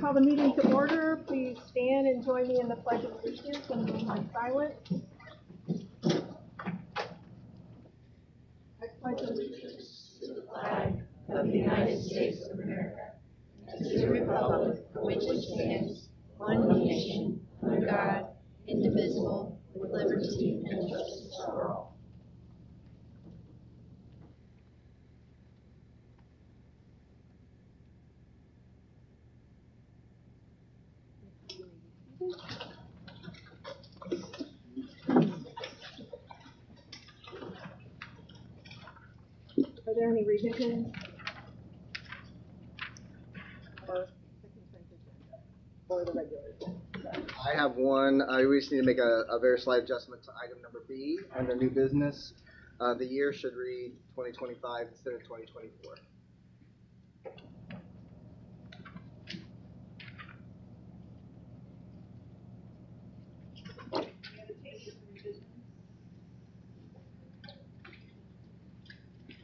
call the meeting to order. Please stand and join me in the Pledge of Allegiance and remain silent. I pledge allegiance to the flag of the United States of America and to the republic for which it stands, one nation, under God, indivisible, with liberty and justice for all. Are there any revisions or the regular agenda? I have one. We just need to make a very slight adjustment to item number B under new business. The year should read 2025 instead of 2024.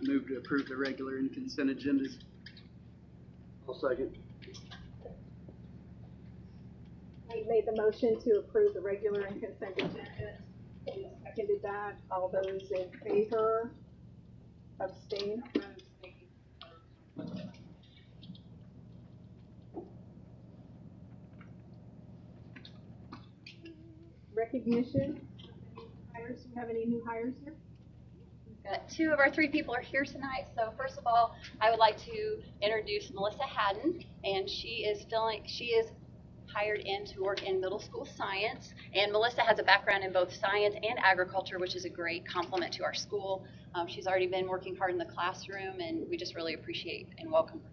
I move to approve the regular and consent agendas. I'll second. We made the motion to approve the regular and consent agenda. We seconded that. All those in favor? Abstain? Recognition. Hires. Do you have any new hires here? Two of our three people are here tonight. So first of all, I would like to introduce Melissa Haddon, and she is hired in to work in middle school science. And Melissa has a background in both science and agriculture, which is a great complement to our school. She's already been working hard in the classroom, and we just really appreciate and welcome her.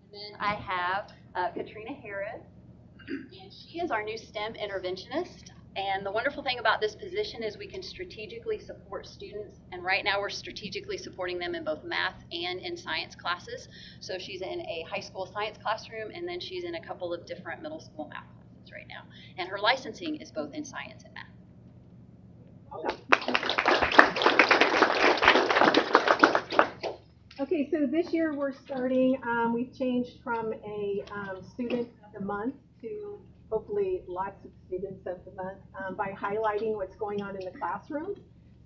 And then I have Katrina Harris, and she is our new STEM interventionist. And the wonderful thing about this position is we can strategically support students, and right now we're strategically supporting them in both math and in science classes. So she's in a high school science classroom, and then she's in a couple of different middle school math classes right now. And her licensing is both in science and math. Okay, so this year we're starting, we've changed from a student of the month to hopefully lots of students of the month by highlighting what's going on in the classroom.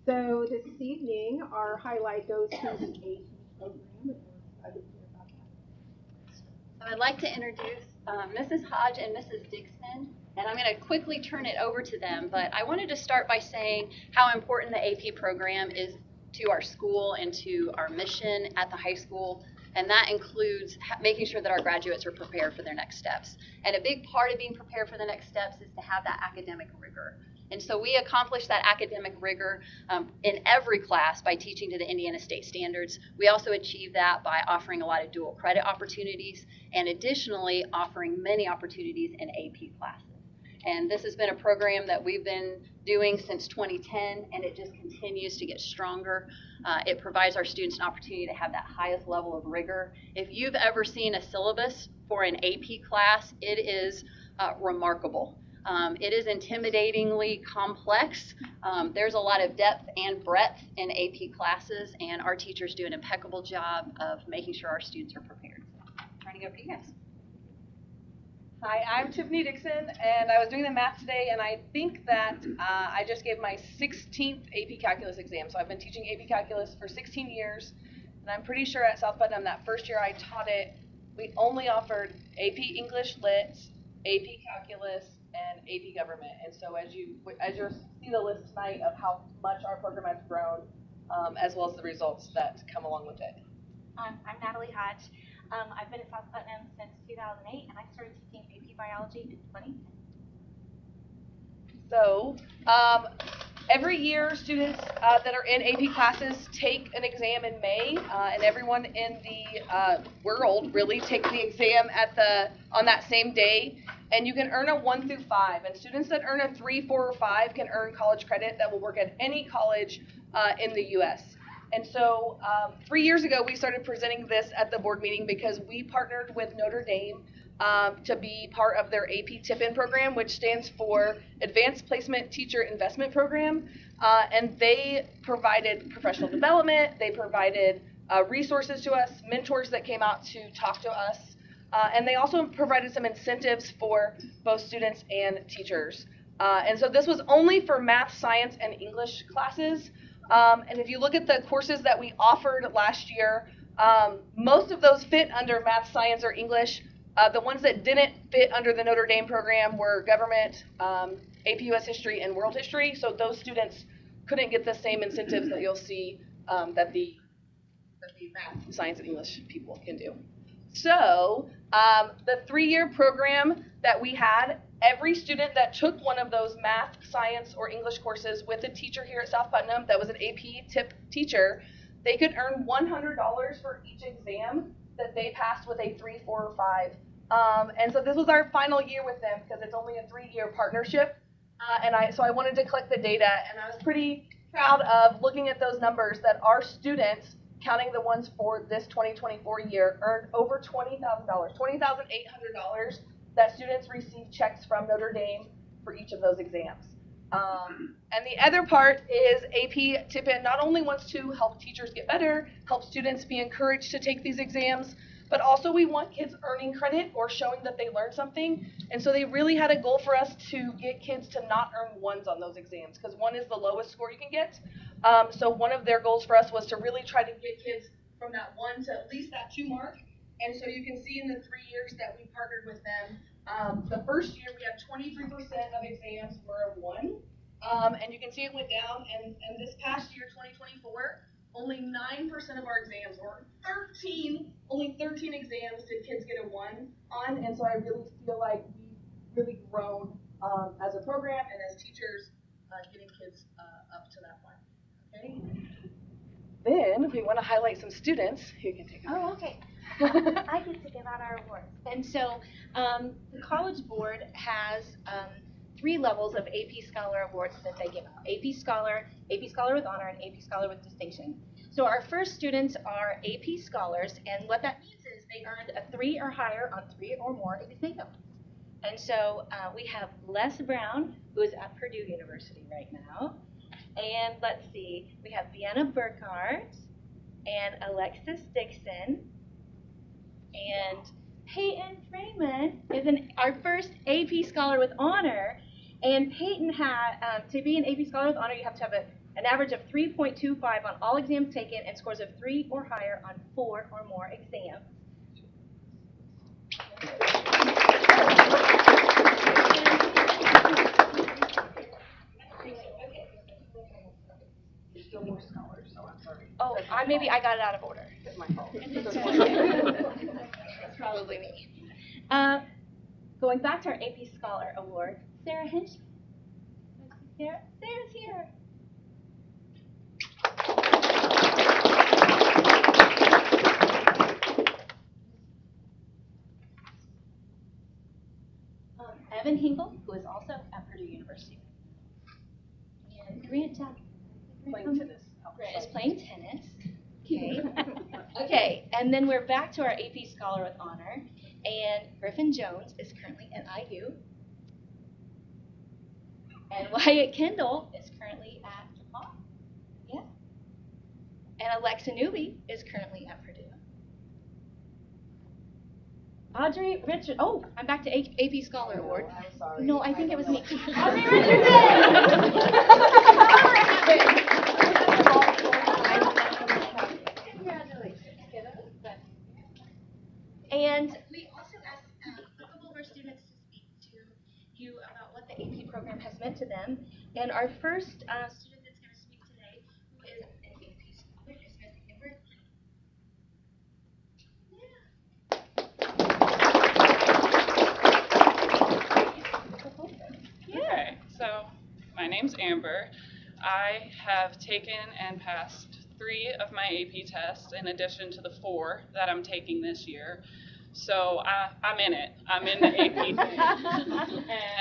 So this evening, our highlight goes to the AP program. And we're excited to hear about that. So I'd like to introduce Mrs. Hodge and Mrs. Dixon, and I'm going to quickly turn it over to them, but I wanted to start by saying how important the AP program is to our school and to our mission at the high school. And that includes making sure that our graduates are prepared for their next steps. And a big part of being prepared for the next steps is to have that academic rigor. And so we accomplish that academic rigor in every class by teaching to the Indiana State standards. We also achieve that by offering a lot of dual credit opportunities and additionally offering many opportunities in AP classes. And this has been a program that we've been doing since 2010, and it just continues to get stronger. It provides our students an opportunity to have that highest level of rigor. If you've ever seen a syllabus for an AP class, it is remarkable. It is intimidatingly complex. There's a lot of depth and breadth in AP classes, and our teachers do an impeccable job of making sure our students are prepared. Turning it over to you guys. Hi, I'm Tiffany Dixon, and I was doing the math today, and I think that I just gave my 16th AP Calculus exam. So I've been teaching AP Calculus for 16 years, and I'm pretty sure at South Putnam that first year I taught it, we only offered AP English Lit, AP Calculus, and AP Government. And so as you see the list tonight of how much our program has grown, as well as the results that come along with it. I'm Natalie Hodge. I've been at South Putnam since 2008, and I started teaching AP Biology in 2010. So every year, students that are in AP classes take an exam in May, and everyone in the world really take the exam on that same day. And you can earn a 1 through 5, and students that earn a 3, 4, or 5 can earn college credit that will work at any college in the U.S. And so 3 years ago, we started presenting this at the board meeting because we partnered with Notre Dame to be part of their AP TIPIN program, which stands for Advanced Placement Teacher Investment Program. And they provided professional development. They provided resources to us, mentors that came out to talk to us And they also provided some incentives for both students and teachers. And so this was only for math, science, and English classes. And if you look at the courses that we offered last year, most of those fit under math, science, or English. The ones that didn't fit under the Notre Dame program were government, AP US history, and world history. So those students couldn't get the same incentives that you'll see that the math, science, and English people can do. So the 3-year program that we had, every student that took one of those math, science, or English courses with a teacher here at South Putnam that was an AP tip teacher, they could earn $100 for each exam that they passed with a 3, 4, or 5. And so this was our final year with them because it's only a 3-year partnership. So I wanted to collect the data, and I was pretty proud of looking at those numbers that our students, counting the ones for this 2024 year, earned over $20,000, $20,800 that students received checks from Notre Dame for each of those exams. And the other part is AP Tip-In not only wants to help teachers get better, help students be encouraged to take these exams, but also we want kids earning credit or showing that they learned something. And so they really had a goal for us to get kids to not earn 1s on those exams, because 1 is the lowest score you can get. So one of their goals for us was to really try to get kids from that 1 to at least that 2 mark. And so you can see in the 3 years that we partnered with them, the first year we had 23% of exams were a 1. And you can see it went down, and this past year, 2024, only 9% of our exams, or only 13 exams did kids get a 1 on, and so I really feel like we've really grown as a program and as teachers getting kids up to that point. Okay. Then we want to highlight some students who can take it. Oh, okay. I get to give out our awards. And so the College Board has 3 levels of AP Scholar awards that they give out. AP Scholar with Honor, and AP Scholar with Distinction. So our first students are AP Scholars, and what that means is they earned a 3 or higher on 3 or more exams. And so we have Les Brown, who is at Purdue University right now. And let's see, we have Vienna Burkhardt and Alexis Dixon. And Peyton Freeman is our first AP Scholar with Honor. And Peyton had, to be an AP Scholar with Honor, you have to have an average of 3.25 on all exams taken and scores of 3 or higher on 4 or more exams. Oh, maybe I got it out of order. It's my fault. That's probably me. Going back to our AP Scholar Award, Sarah Hinchman. Sarah's here. Evan Hinkle, who is also at Purdue University. And Grant Jackson. Playing tennis. Grant is playing tennis. Okay. Okay, and then we're back to our AP Scholar with Honor. And Griffin Jones is currently at IU. And Wyatt Kendall is currently at DePaul. Yeah. And Alexa Newby is currently at Purdue. Audrey Richard. Oh, I'm back to AP Scholar Award. I'm sorry. No, I think it was me. Audrey Richardson. And we also asked a couple of our students to speak to you about what the AP program has meant to them. And our first student that's going to speak today, who is an AP scholar, is Miss Amber. Okay, so my name's Amber. I have taken and passed 3 of my AP tests in addition to the 4 that I'm taking this year. So I'm in it. I'm in the AP thing.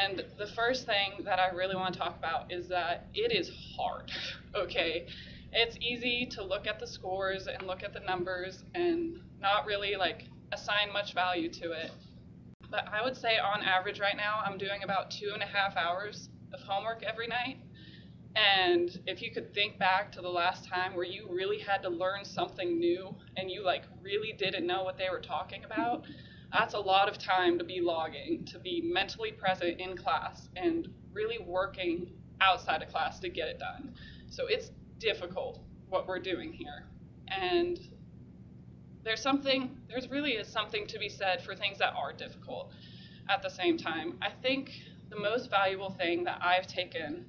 And the first thing that I really want to talk about is that it is hard, okay? It's easy to look at the scores and look at the numbers and not really assign much value to it. But I would say on average right now, I'm doing about 2.5 hours of homework every night. And if you could think back to the last time where you really had to learn something new and you really didn't know what they were talking about, That's a lot of time to be logging, to be mentally present in class and really working outside of class to get it done. So it's difficult what we're doing here. And there's really is something to be said for things that are difficult at the same time. I think the most valuable thing that I've taken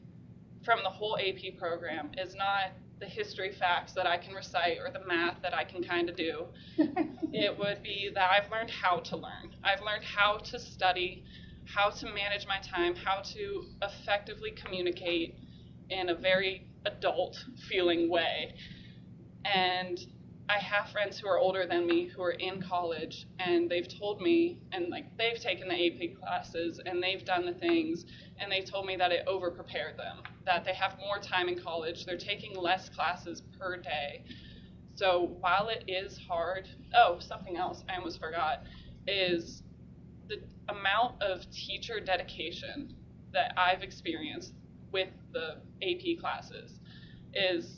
from the whole AP program is not the history facts that I can recite or the math that I can kind of do. It would be that I've learned how to learn. I've learned how to study, how to manage my time, how to effectively communicate in a very adult feeling way. And I have friends who are older than me who are in college, and they've told me, and like they've taken the AP classes and they've done the things, and they told me that it over prepared them, that they have more time in college, they're taking less classes per day. So while it is hard, oh, something else I almost forgot is the amount of teacher dedication that I've experienced with the AP classes is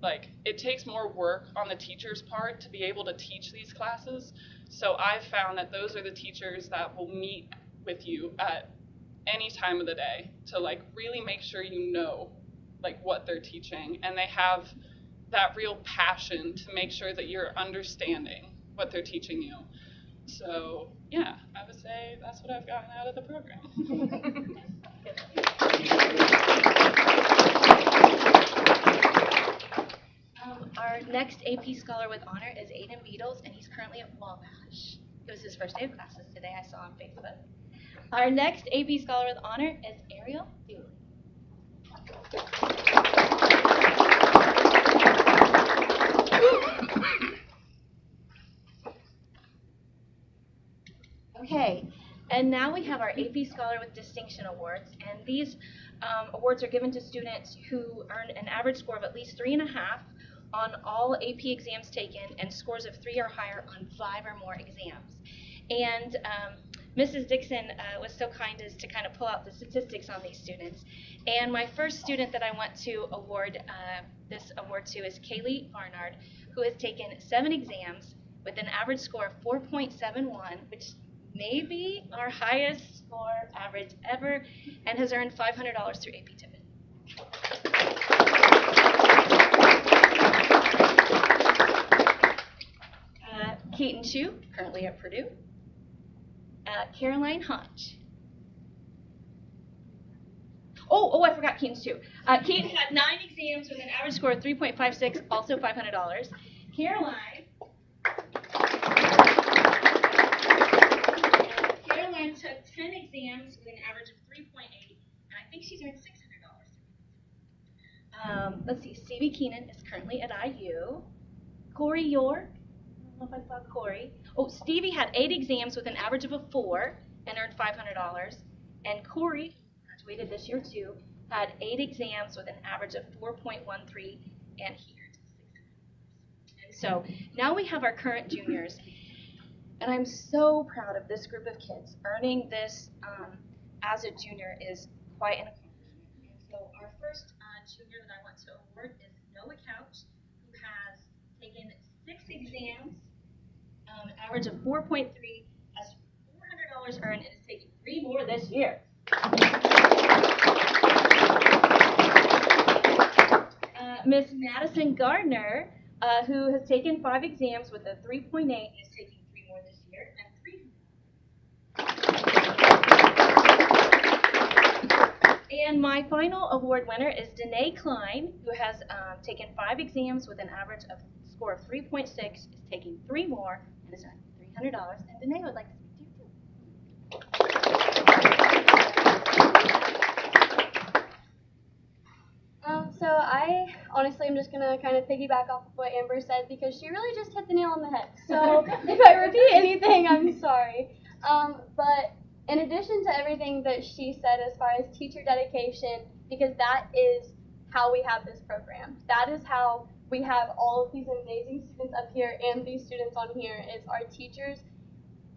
like it takes more work on the teacher's part to be able to teach these classes. So I've found that those are the teachers that will meet with you at any time of the day to like really make sure you know like what they're teaching, and they have that real passion to make sure that you're understanding what they're teaching you. So yeah, I would say that's what I've gotten out of the program. Our next AP Scholar with Honor is Aiden Beatles, and he's currently at Wabash. It was his first day of classes today, I saw on Facebook. Our next AP Scholar with Honor is Ariel Dooley. Okay, and now we have our AP Scholar with Distinction Awards, and these awards are given to students who earn an average score of at least 3.5 on all AP exams taken and scores of 3 or higher on 5 or more exams. And Mrs. Dixon was so kind as to kind of pull out the statistics on these students. And my first student that I want to award this award to is Kaylee Barnard, who has taken 7 exams with an average score of 4.71, which may be our highest score average ever, and has earned $500 through AP Tippet. Keaton Chu, currently at Purdue. Caroline Hodge. Oh, I forgot Keaton's too. Keaton had 9 exams with an average score of 3.56, also $500. Caroline took 10 exams with an average of 3.8, and I think she's earned $600. Let's see, Stevie Keenan is currently at IU. Corey York, I don't know if I saw Corey. Oh, Stevie had 8 exams with an average of a 4 and earned $500. And Corey, who graduated this year too, had 8 exams with an average of 4.13, and he earned $600. And so now we have our current juniors. And I'm so proud of this group of kids. Earning this as a junior is quite an accomplishment. And so our first junior that I want to award is Noah Couch, who has taken 6 exams, average of 4.3, has $400 earned, and is taking 3 more this year. Miss Madison Gardner, who has taken 5 exams with a 3.8, and is taking 3 more this year, and 3. And my final award winner is Danae Klein, who has taken 5 exams with an average of score of 3.6, is taking 3 more, and is earning $300. And Danae would like to speak to you too. So I honestly am just gonna kind of piggyback off of what Amber said because she really just hit the nail on the head. So if I repeat anything, I'm sorry. But in addition to everything that she said as far as teacher dedication, because that is how we have this program. That is how we have all of these amazing students up here and these students on here is our teachers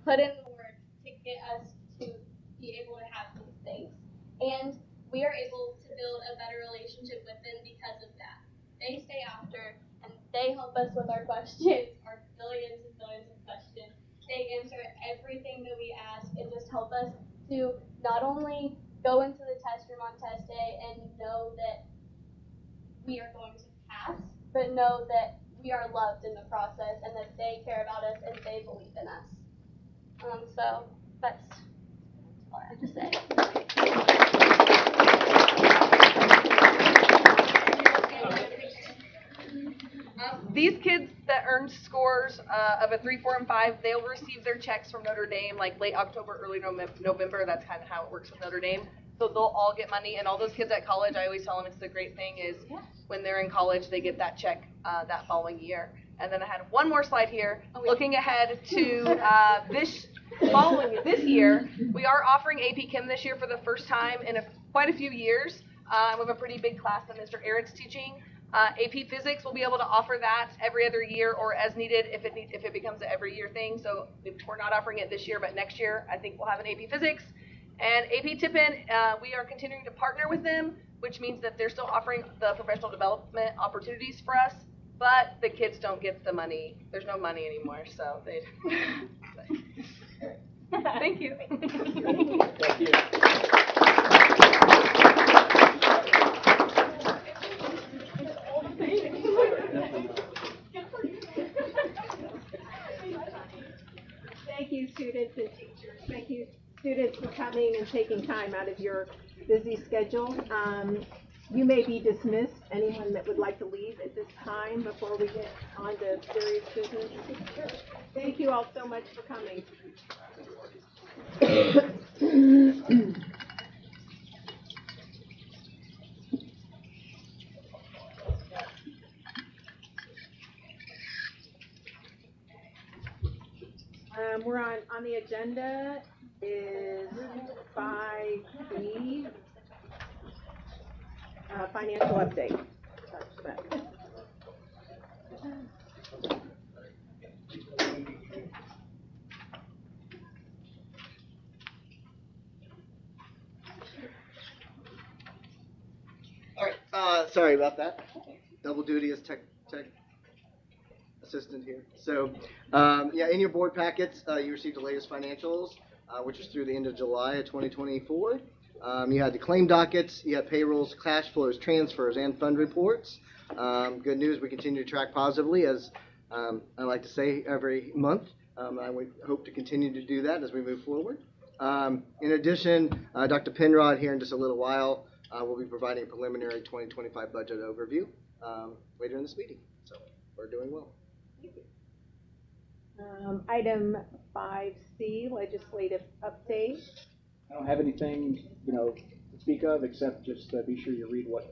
put in the work to get us to be able to have these things. And we are able to build a better relationship with them because of that. They stay after and they help us with our questions, our billions and billions of questions. they answer everything that we ask and just help us to not only go into the test room on test day and know that we are going to pass, but know that we are loved in the process and that they care about us and they believe in us. So that's all I have to say. These kids that earned scores of a 3, 4, and 5, they'll receive their checks from Notre Dame like late October, early November. That's kind of how it works with Notre Dame. So they'll all get money, and all those kids at college, I always tell them it's the great thing is when they're in college, they get that check that following year. And then I had one more slide here, looking ahead to this year. We are offering AP Chem this year for the first time in quite a few years. We have a pretty big class that Mr. Eric's teaching. AP Physics will be able to offer that every other year or as needed if it becomes an every year thing. So if we're not offering it this year, but next year I think we'll have an AP Physics. And AP Tippin, we are continuing to partner with them, which means that they're still offering the professional development opportunities for us, but the kids don't get the money. There's no money anymore, so they. Thank you. Thank you. Thank you, students and teachers. Thank you, students, for coming and taking time out of your busy schedule. You may be dismissed. Anyone that would like to leave at this time before we get on to serious business? Thank you all so much for coming. We're on the agenda is 5B, financial update. All right, sorry about that. Double duty as tech assistant here. So, yeah, in your board packets, you received the latest financials, which is through the end of July of 2024. You had the claim dockets, you had payrolls, cash flows, transfers, and fund reports. Good news, we continue to track positively, as I like to say every month. And we hope to continue to do that as we move forward. In addition, Dr. Penrod here in just a little while will be providing a preliminary 2025 budget overview later in this meeting. So we're doing well. Item 5C, legislative update. I don't have anything, to speak of, except just be sure you read what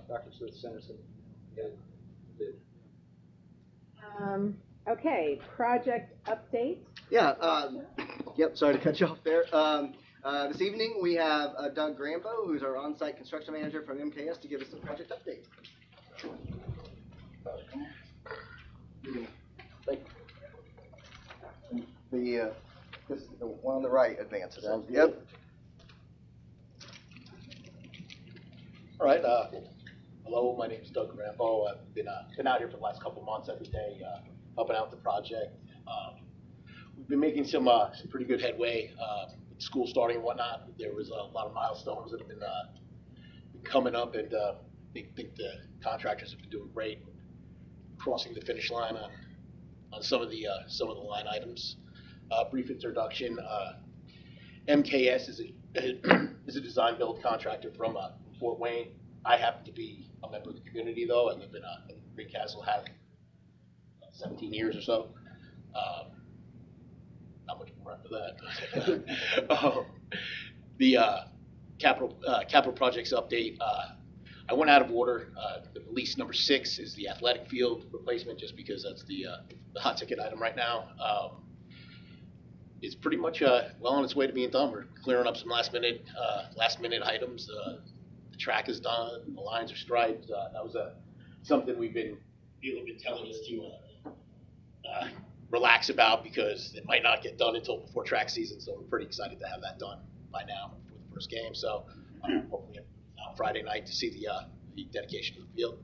Dr. Smith sent us. Okay, project update. Yeah, yep, sorry to cut you off there. This evening we have Doug Grambo, who's our on-site construction manager from MKS, to give us a project update. This is the one on the right advances. Yep. All right. Hello, my name is Doug Grambo. I've been out here for the last couple months every day, helping out the project. We've been making some pretty good headway with school starting and whatnot. There was a lot of milestones that have been coming up, and I think the contractors have been doing great, crossing the finish line on some of the line items. Brief introduction: MKS is a design build contractor from Fort Wayne. I happen to be a member of the community, though. I live in Green Castle, have 17 years or so. Not much more after that. The capital projects update. I went out of order. The release number 6 is the athletic field replacement, just because that's the hot ticket item right now. It's pretty much well on its way to being done. We're clearing up some last minute items. The track is done. The lines are striped. That was something we've been telling us to relax about, because it might not get done until before track season. So we're pretty excited to have that done by now for the first game. So hopefully on Friday night to see the dedication of the field.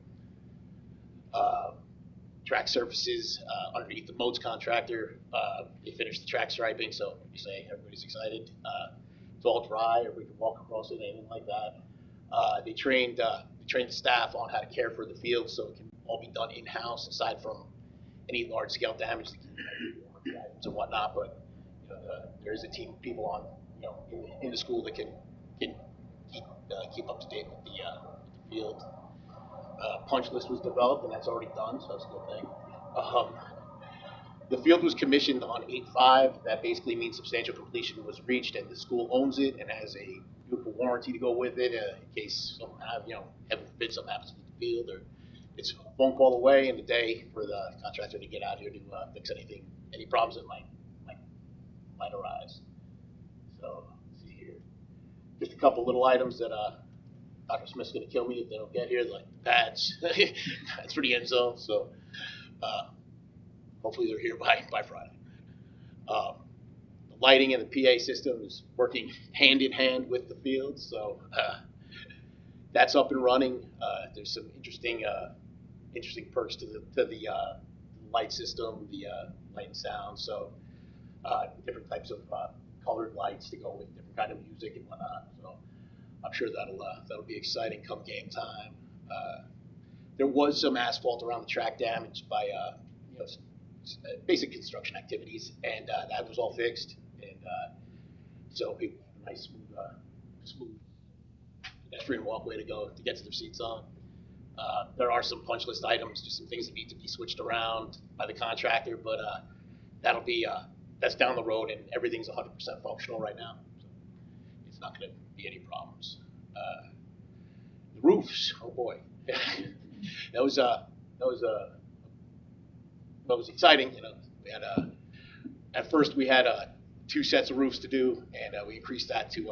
track surfaces underneath the moats contractor. They finished the track striping, so you say everybody's excited. It's all dry, or we can walk across it, anything like that. They trained the staff on how to care for the field, so it can all be done in-house, aside from any large-scale damage that can items and whatnot. But there is a team of people on in the school that can keep up to date with the field. Punch list was developed, and that's already done, so that's a good thing. The field was commissioned on 8/5. That basically means substantial completion was reached, and the school owns it and has a beautiful warranty to go with it in case something heaven forbid something happens to the field, or it's a phone call away in the day for the contractor to get out here to fix any problems that might arise. So let's see here, just a couple little items that Dr. Smith's going to kill me if they don't get here, like the pads. That's for the end zone, so hopefully they're here by Friday. The lighting and the PA system is working hand in hand with the field, so that's up and running. There's some interesting perks to the light system, the light and sound. So different types of colored lights to go with different kind of music and whatnot. So I'm sure that'll be exciting come game time. There was some asphalt around the track damaged by basic construction activities, and that was all fixed. And so people have a nice smooth pedestrian walkway to get to their seats on. There are some punch list items, just some things that need to be switched around by the contractor, but that's down the road, and everything's 100% functional right now. So it's not going to be any problems. The roofs, oh boy, that was exciting. We had at first we had 2 sets of roofs to do, and we increased that to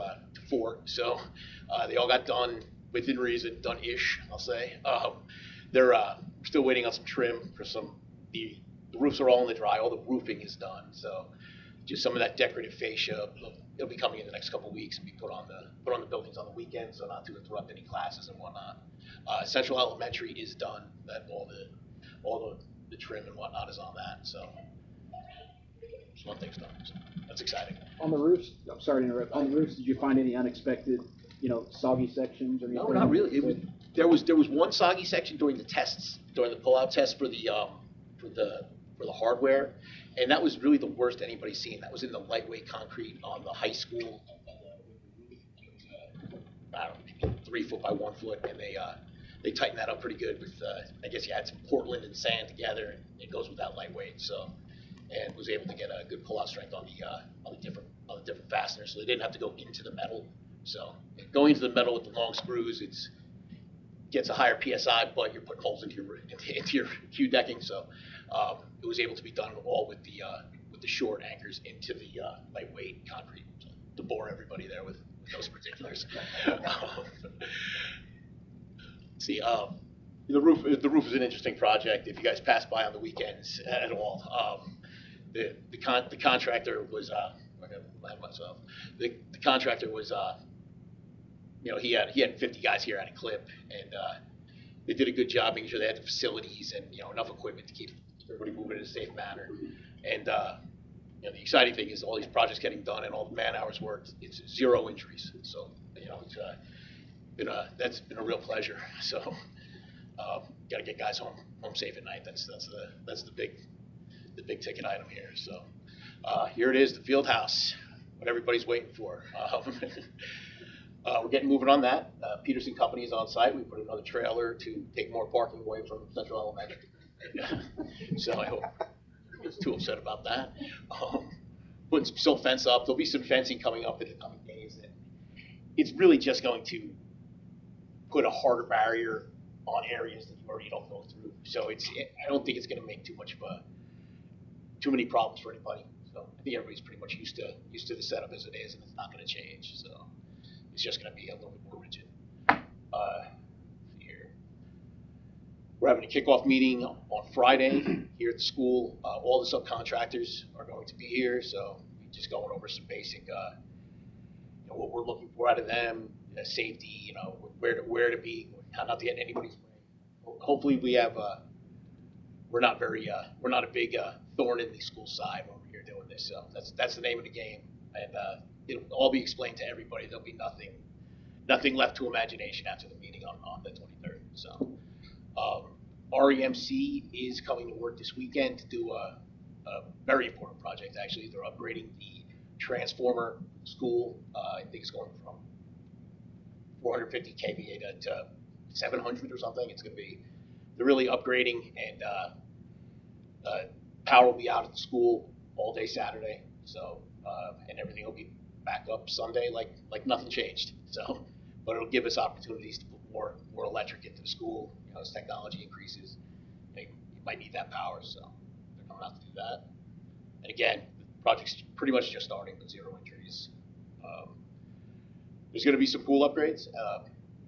4. So they all got done within reason, done-ish, I'll say. We're still waiting on some trim for the roofs are all in the dry. All the roofing is done, so just some of that decorative fascia. It'll be coming in the next couple of weeks and be put on the buildings on the weekends, so not to interrupt any classes and whatnot. Central Elementary is done. That all the trim and whatnot is on that. So one thing's done. So that's exciting. On the roofs, I'm sorry to interrupt. On the roofs, did you find any unexpected, soggy sections or anything? No, not really. There was one soggy section during the tests, during the pull-out test for the hardware, and that was really the worst anybody's seen. That was in the lightweight concrete on the high school. I don't know, 3 foot by 1 foot, and they tightened that up pretty good with I guess you had some Portland and sand together, and it goes with that lightweight. So, and was able to get a good pull-out strength on the different fasteners, so they didn't have to go into the metal. So going into the metal with the long screws, gets a higher PSI, but you're putting holes into your Q decking. So it was able to be done all with the short anchors into the lightweight concrete. So, to bore everybody there with those particulars. See, the roof is an interesting project. If you guys pass by on the weekends at all, the contractor was I'm gonna land myself. The contractor was he had 50 guys here at a clip, and they did a good job making sure they had the facilities and enough equipment to keep everybody moving in a safe manner. And the exciting thing is all these projects getting done and all the man hours worked. It's 0 injuries. So it's that's been a real pleasure. So got to get guys home safe at night. That's the big ticket item here. So here it is, the field house, what everybody's waiting for. We're getting moving on that. Peterson Company is on site. We put another trailer to take more parking away from Central Elementary. So I hope nobody's too upset about that. Putting some silt fence up. There'll be some fencing coming up in the coming days. And it's really just going to put a harder barrier on areas that you already don't go through. So I don't think it's going to make too many problems for anybody. So I think everybody's pretty much used to the setup as it is, and it's not going to change. So it's just going to be a little bit more rigid. Here. We're having a kickoff meeting on Friday here at the school. All the subcontractors are going to be here, so we're just going over some basic, what we're looking for out of them, safety, where to be, how not to get in anybody's way. Hopefully we have we're not a big thorn in the school side when we're here doing this. So that's the name of the game, and it'll all be explained to everybody. There'll be nothing left to imagination after the meeting on the 23rd. So REMC is coming to work this weekend to do a very important project. Actually, they're upgrading the transformer school. I think it's going from 450 kVA to 700 or something. They're really upgrading, and power will be out at the school all day Saturday. So and everything will be back up Sunday like nothing changed. So, but it'll give us opportunities to put more electric into the school. As technology increases, you might need that power. So they're coming out to do that. And again, the project's pretty much just starting with 0 injuries. There's going to be some pool upgrades.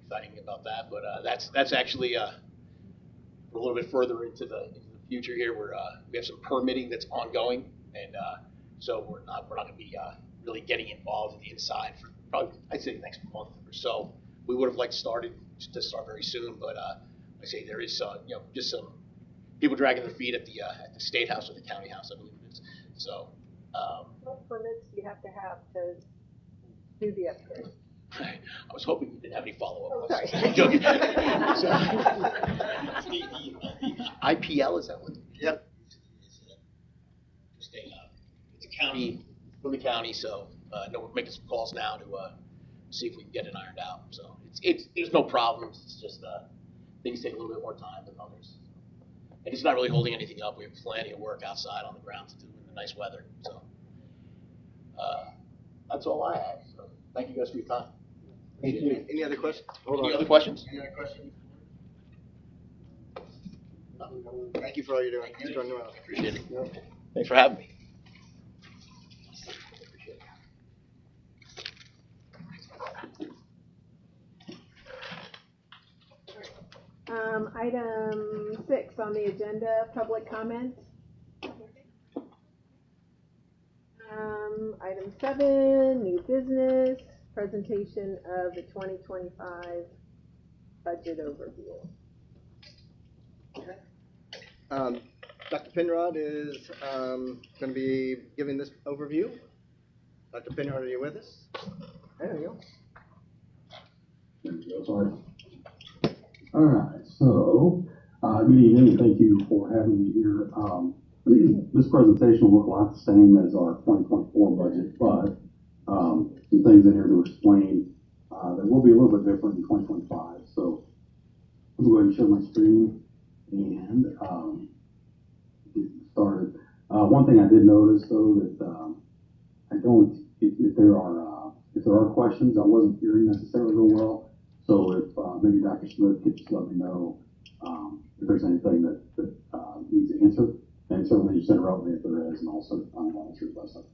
Exciting about that, but that's actually a little bit further into the future here. We have some permitting that's ongoing, and so we're not going to be really getting involved in the inside for probably, I'd say, the next month or so. We would have liked to start very soon, but I say there is just some people dragging their feet at the State House or the County House, I believe it is. So What permits do you have to do the upgrade? I was hoping you didn't have any follow-up. Sorry. I'm joking. The IPL, is that what? Yep. It's a county, from the county, so we're making some calls now to see if we can get it ironed out. So there's no problems. It's just things take a little bit more time than others. And it's not really holding anything up. We have plenty of work outside on the ground to do in the nice weather. So that's all I have. So thank you guys for your time. Any other questions? Any other questions? Any other questions? No. Thank you for all you're doing. Thanks for running around. Appreciate it. Thanks for having me. Item 6 on the agenda, public comment. Item 7, new business, presentation of the 2025 budget overview. Okay. Dr. Penrod is going to be giving this overview. Dr. Penrod, are you with us? There you go. There we go, sorry. All right, so good evening, and thank you for having me here. This presentation will look a lot the same as our 2024 budget, but some things in here to explain that will be a little bit different in 2025. So I'm going to share my screen and get started. One thing I did notice, though, that I don't, if there are questions, I wasn't hearing necessarily real well. So if maybe Dr. Smith could just let me know if there's anything that needs answered, and certainly just interrupt me if there is, and also I'll answer the best I can.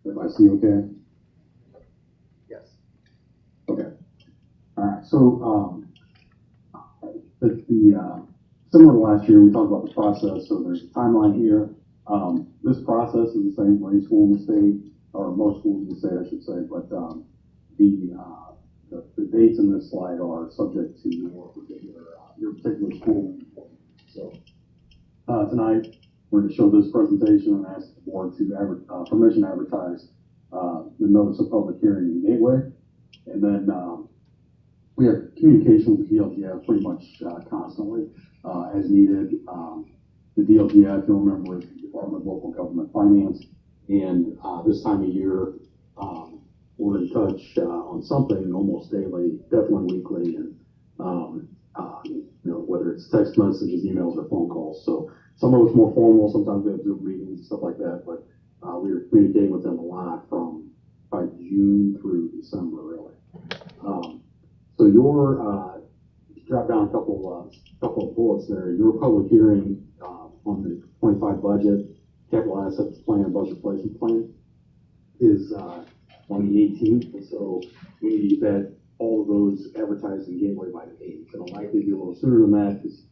Everybody see okay? Yes. Okay. All right. So similar to last year, we talked about the process. So there's a timeline here. This process is the same for any school in the state, or most schools in the state, I should say. But the dates in this slide are subject to your particular school. So tonight we're going to show this presentation and ask the board to permission to advertise the notice of public hearing in Gateway, and then we have communication with the DLGF pretty much constantly as needed. The DLGF, you'll remember, is the Department of Local Government Finance, and this time of year we're in touch on something almost daily, definitely weekly, and whether it's text messages, emails, or phone calls. So some of it's more formal. Sometimes we have Zoom meetings and stuff like that, but we were communicating with them a lot from probably June through December, really. So your drop down a couple of bullets there. Your public hearing on the 25 budget, capital assets plan, budget placement plan is on the 18th, and so we need to get all of those advertised in Gateway by the 8th. It'll likely be a little sooner than that because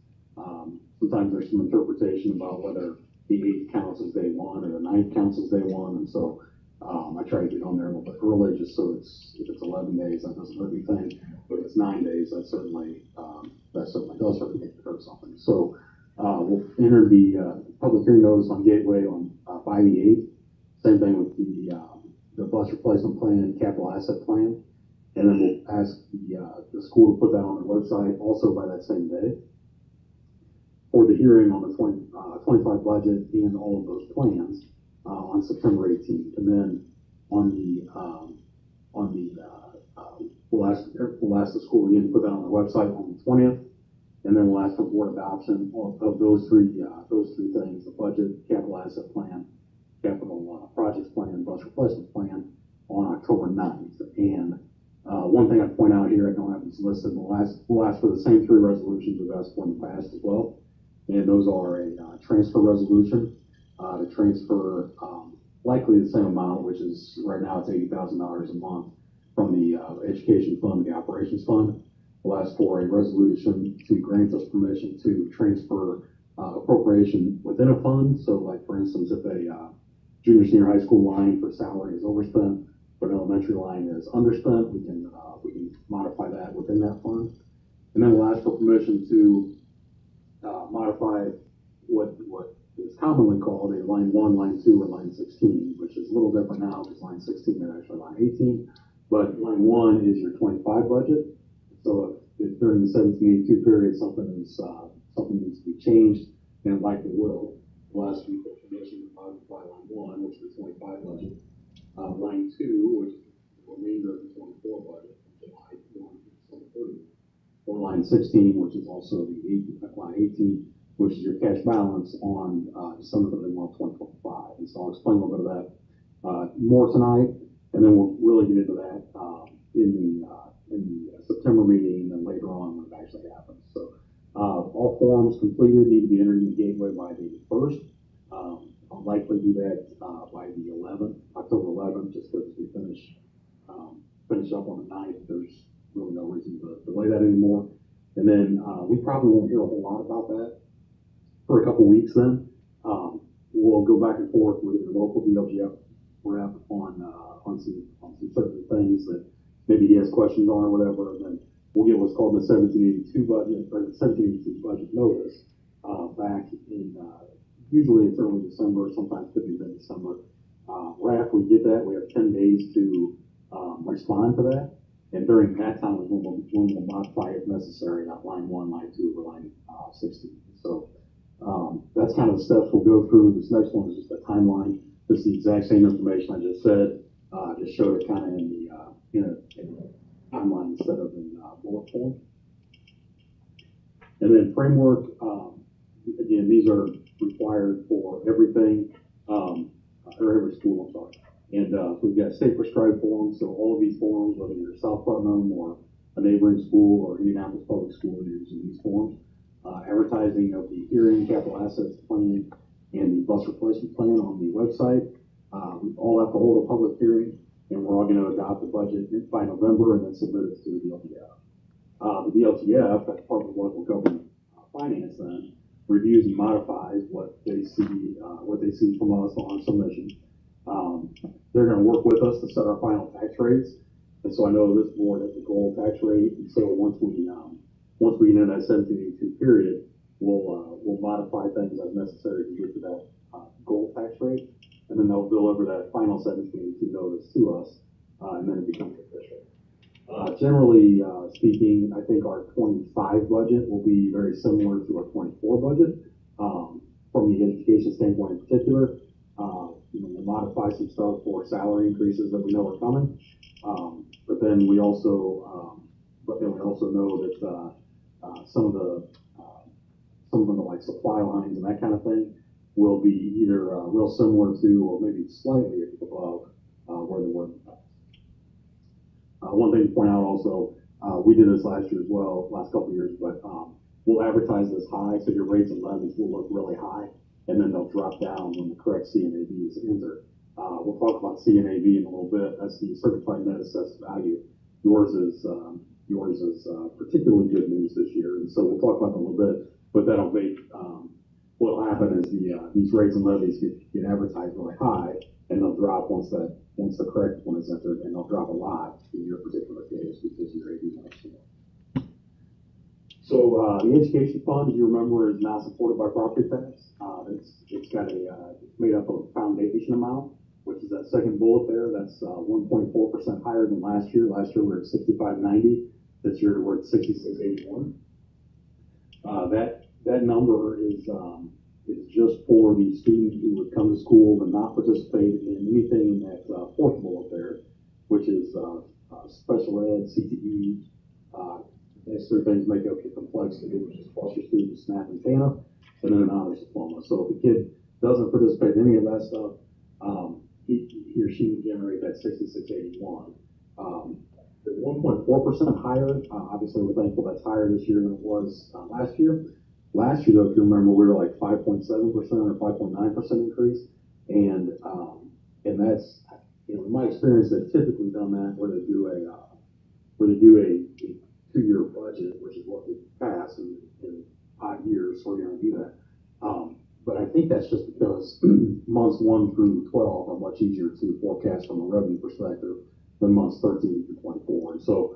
sometimes there's some interpretation about whether the 8th counts as day one or the 9th counts as day one, and so I try to get on there a little bit early just so if it's 11 days, that doesn't hurt anything. But if it's 9 days, that certainly does hurt something. So we'll enter the public hearing notice on Gateway on by the 8th. Same thing with the bus replacement plan, capital asset plan, and then we'll ask the school to put that on their website also by that same day for the hearing on the 25 budget and all of those plans on September 18th, and then we'll ask the school again to put that on their website on the 20th, and then we'll ask for board adoption of those three things: the budget, capital asset plan, capital projects plan, bus replacement plan on October 9th. And one thing I'd point out here, I don't have this listed, we'll ask for the same three resolutions we've asked for in the past as well. And those are a transfer resolution to transfer likely the same amount, which is right now it's $80,000 a month from the education fund to the operations fund. We'll ask for a resolution to grant us permission to transfer appropriation within a fund. So, like for instance, if a junior senior high school line for salary is overspent, but an elementary line is underspent, we can modify that within that fund. And then we'll ask for permission to modify what is commonly called a line 1, line 2, or line 16, which is a little different now because line 16 is actually line 18. But line 1 is your 25 budget. So if during the 1782 period something needs to be changed, and it likely will, we'll ask you for permission to modify line 1, which is the 25 budget. Line 2, which is the remainder of the 24 budget, July 1 to 30. Or line 16, which is also line 18, which is your cash balance on December 31, 2025. And so I'll explain a little bit of that more tonight, and then we'll really get into that in the September meeting, and then later on when it actually happens. So all forms completed need to be entered in the Gateway by the 1st. I'll likely do that by the 11th, October 11th, just because we finish up on the 9th. There's really no reason to delay that anymore. And then we probably won't hear a whole lot about that for a couple weeks then. We'll go back and forth with your local DLGF rep on some certain things that maybe he has questions on or whatever, and then we'll get what's called the 1782 budget, or the 1782 budget notice back in, usually it's early December, sometimes could be mid-December. Right after we get that, we have 10 days to respond to that. And during that time is when we'll modify if necessary, that line 1, line 2, or line 16. So that's kind of the steps we'll go through. This next one is just a timeline. This is the exact same information I just said. Just showed it kind of in a timeline instead of in bullet form. And then framework. Again, these are required for everything, or every school, I'm sorry. And so we've got state prescribed forms, so all of these forms, whether you're South Putnam or a neighboring school or Indianapolis Public School, are using these forms. Advertising of the hearing, capital assets plan, and the bus replacement plan on the website. We all have to hold a public hearing, and we're all going to adopt the budget by November and then submit it to the DLTF. The DLTF, that's Department of Local Government Finance, then reviews and modifies what they see from us on submission. They're going to work with us to set our final tax rates, and so I know this board has a goal tax rate, and so once we get into that 1782 period, we'll modify things as necessary to get to that goal tax rate, and then they'll deliver that final 1782 notice to us, and then it becomes official. Generally speaking, I think our 25 budget will be very similar to our 24 budget from the education standpoint in particular. We'll modify some stuff for salary increases that we know are coming, but then we also know that some of the like supply lines and that kind of thing will be either real similar to or maybe slightly above where they were in the past. One thing to point out also, we did this last year as well, last couple of years, but we'll advertise this high, so your rates and levies will look really high, and then they'll drop down when the correct CNAV is entered. We'll talk about CNAV in a little bit. That's the certified net assessed value. Yours is particularly good news this year, and so we'll talk about that a little bit. But that'll make what'll happen is these rates and levies get advertised really high, and they'll drop once the correct one is entered, and they'll drop a lot in your particular case because you're 80 months. So the education fund, as you remember, is not supported by property tax. It's made up of foundation amount, which is that second bullet there. That's 1.4% higher than last year. Last year we were at 65.90. This year we're at 66.81. That number is just for the student who would come to school and not participate in anything in that fourth bullet there, which is special ed, CTE. These three things make up the complexity, which is foster student, SNAP, and TANF, and then an honors diploma. So if the kid doesn't participate in any of that stuff, he or she would generate that 6681. The 1.4% higher, obviously we're thankful that's higher this year than it was last year. Last year, though, if you remember, we were like 5.7% or 5.9% increase, and that's, in my experience, they've typically done that where they do a 2-year budget, which is what we pass in 5 years, so we're going to do that. But I think that's just because months 1 through 12 are much easier to forecast from a revenue perspective than months 13 through 24. And so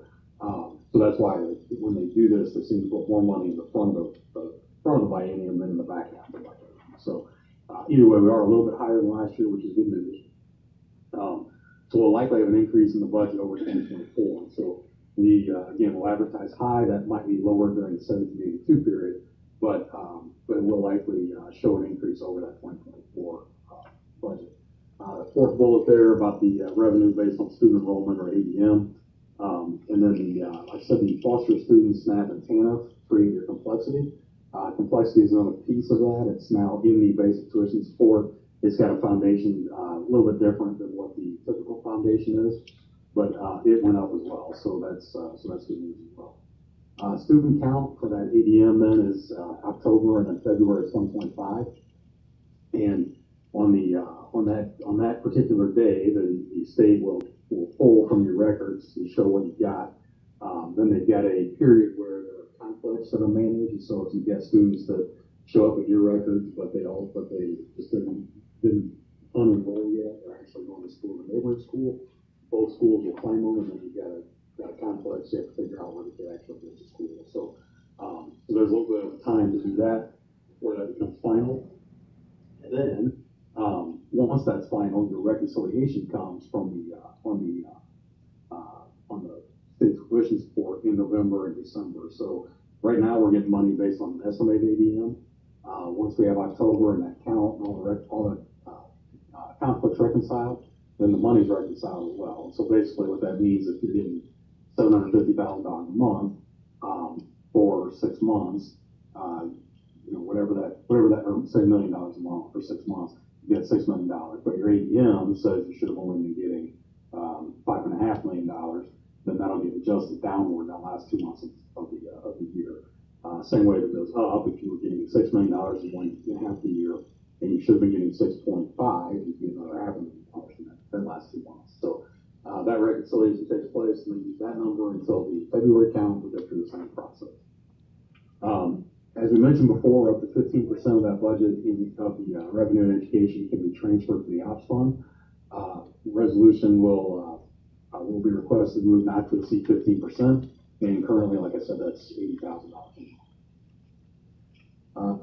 that's why when they do this, they seem to put more money in the front of the biennium than in the back half of the biennium. So either way, we are a little bit higher than last year, which is good news. So we'll likely have an increase in the budget over 2024. So we, again, will advertise high. That might be lower during the 1782 period, but it will likely show an increase over that 2024 budget. Fourth bullet there about the revenue based on student enrollment or ADM. And then like I said, the foster student, SNAP, and TANF create your complexity. Complexity is another piece of that. It's now in the basic tuition support. It's got a foundation a little bit different than what the typical foundation is, but it went up as well. So that's good news as well. Student count for that ADM then is October and then February of 2025. And on that particular day, the state will pull from your records and show what you got. Then they've got a period where there are conflicts that are managed. So if you get students that show up with your records, but they just didn't unenroll yet, they're actually going to school in a neighboring school, both schools will claim them, and then you got a conflict. So you have to figure out where the kid actually goes to school. So there's a little bit of time to do that before that becomes final. And then once that's final, your reconciliation comes from on the state tuition support in November and December. So right now we're getting money based on an estimated ADM. Once we have October and that count and all the conflicts reconciled, then the money's reconciled as well. So basically what that means is if you're getting $750,000 a month for 6 months, whatever that, or say $1 million a month for 6 months, you get $6 million. But your ADM says you should have only been getting $5.5 million. Then that'll get adjusted downward that last 2 months of the year. Same way that goes up. If you were getting $6 million in 1.5 the year, and you should have been getting 6.5, you get another $500,000 in that last 2 months. So that reconciliation takes place, and then use that number until the February count. We go through the same process. As we mentioned before, up to 15% of that budget of the revenue and education can be transferred to the ops fund. Resolution will be requested move not to exceed 15%, and currently, like I said, that's $80,000.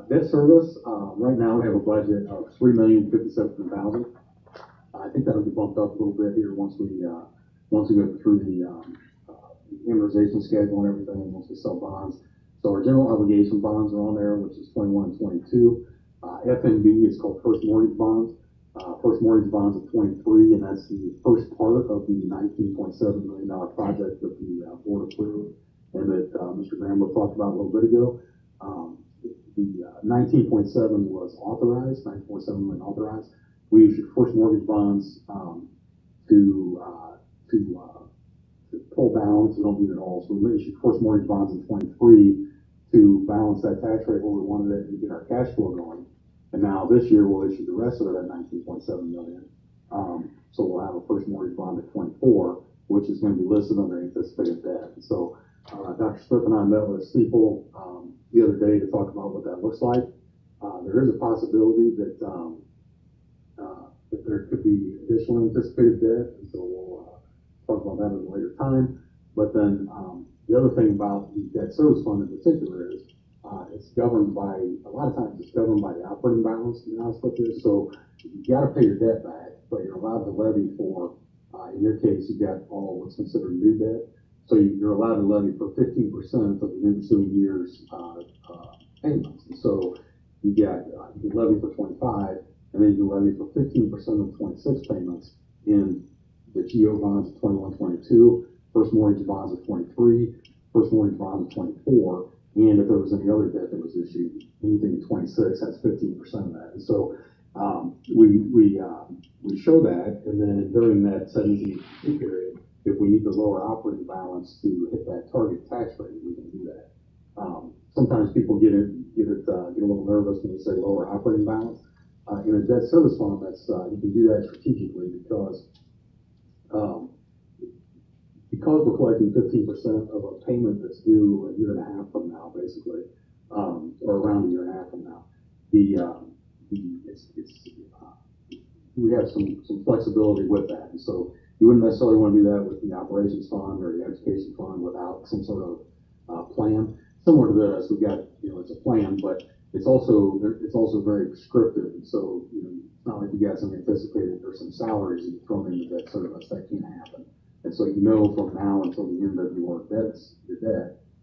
Debt service, right now we have a budget of $3,057,000. I think that'll be bumped up a little bit here once we go through the amortization schedule and everything, once we sell bonds. So our general obligation bonds are on there, which is 21 and 22. FMB is called first mortgage bonds. First mortgage bonds of 23, and that's the first part of the $19.7 million project that the board approved and that Mr. Grambo talked about a little bit ago. The 19.7 was authorized, 9.7 million authorized. We issued first mortgage bonds to pull balance. We don't need it all. So we issued first mortgage bonds in 23 to balance that tax rate where we wanted it to get our cash flow going. And now this year we'll issue the rest of that 19.7 million. So we'll have a first mortgage bond at 24, which is going to be listed under anticipated debt. So Dr. Smith and I met with Steeple the other day to talk about what that looks like. There is a possibility that there could be additional anticipated debt, and so we'll talk about that at a later time. But then the other thing about the debt service fund in particular is it's governed by, a lot of times it's governed by the operating balance, to be honest with you. So you got to pay your debt back, but you're allowed to levy for, in your case, you got all what's considered new debt. So you're allowed to levy for 15% of the ensuing year's payments. And so you can levy for 25, and then you can levy for 15% of 26 payments in the GO bonds of 21, 22, first mortgage bonds of 23, first mortgage bonds of 24, and if there was any other debt that was issued, anything in 26 has 15% of that. And so we show that, and then during that 17 period, if we need to lower operating balance to hit that target tax rate, we can do that. Sometimes people get a little nervous when you say lower operating balance. In a debt service fund, you can do that strategically because we're collecting 15% of a payment that's due a year and a half from now, basically, or around a year and a half from now. We have some flexibility with that, and so you wouldn't necessarily want to do that with the operations fund or the education fund without some sort of plan. Similar to this, we've got, it's a plan, but it's also very prescriptive. And so, it's not like you got some anticipated or some salaries that you're thrown into that service. That can't happen. And so from now until the end of your debt,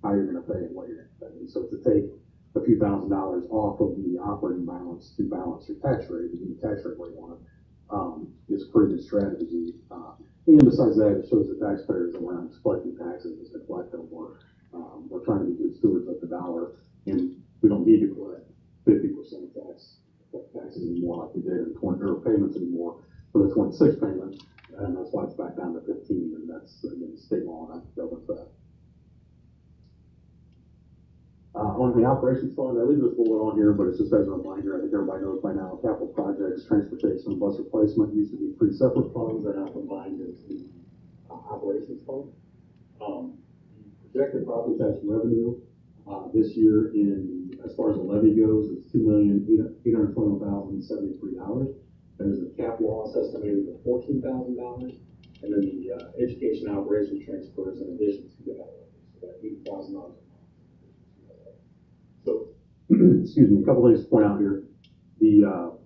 how you're going to pay and what you're going to pay. And so to take a few $1,000s off of the operating balance to balance your tax rate, and get the tax rate where you want it, is a pretty good strategy. And besides that, it shows the taxpayers that we're not just collecting taxes as they collect them. We're trying to be good stewards of the dollar, and we don't need to collect 50% of taxes anymore like we did in payments anymore for the 26 payment, and that's why it's back down to 15, and that's again state law that governs that. On the operations fund, I leave this bullet on here, but it's just as a reminder. I think everybody knows by now, capital projects, transportation, and bus replacement used to be three separate funds. They're now combined into the operations fund. Projected property tax revenue this year, as far as the levy goes, is $2,821,073. There's a cap loss estimated at $14,000, and then the education operations transfers in addition to that, so that $8,000. So, excuse me, a couple things to point out here. The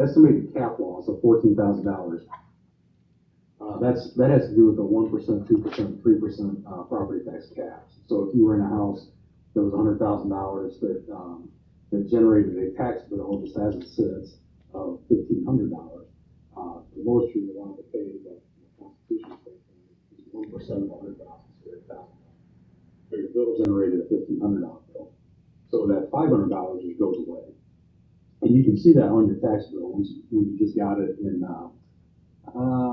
estimated cap loss of $14,000. That has to do with the 1%, 2%, 3% property tax caps. So if you were in a house that was $100,000 that generated a tax bill just as it sits of $1,500, the most you're allowed to pay is the Constitution is 1% of $100,000, so $8,000. But your bill generated a $1,500 bill, so that $500 just goes away, and you can see that on your tax bill when you just got it in.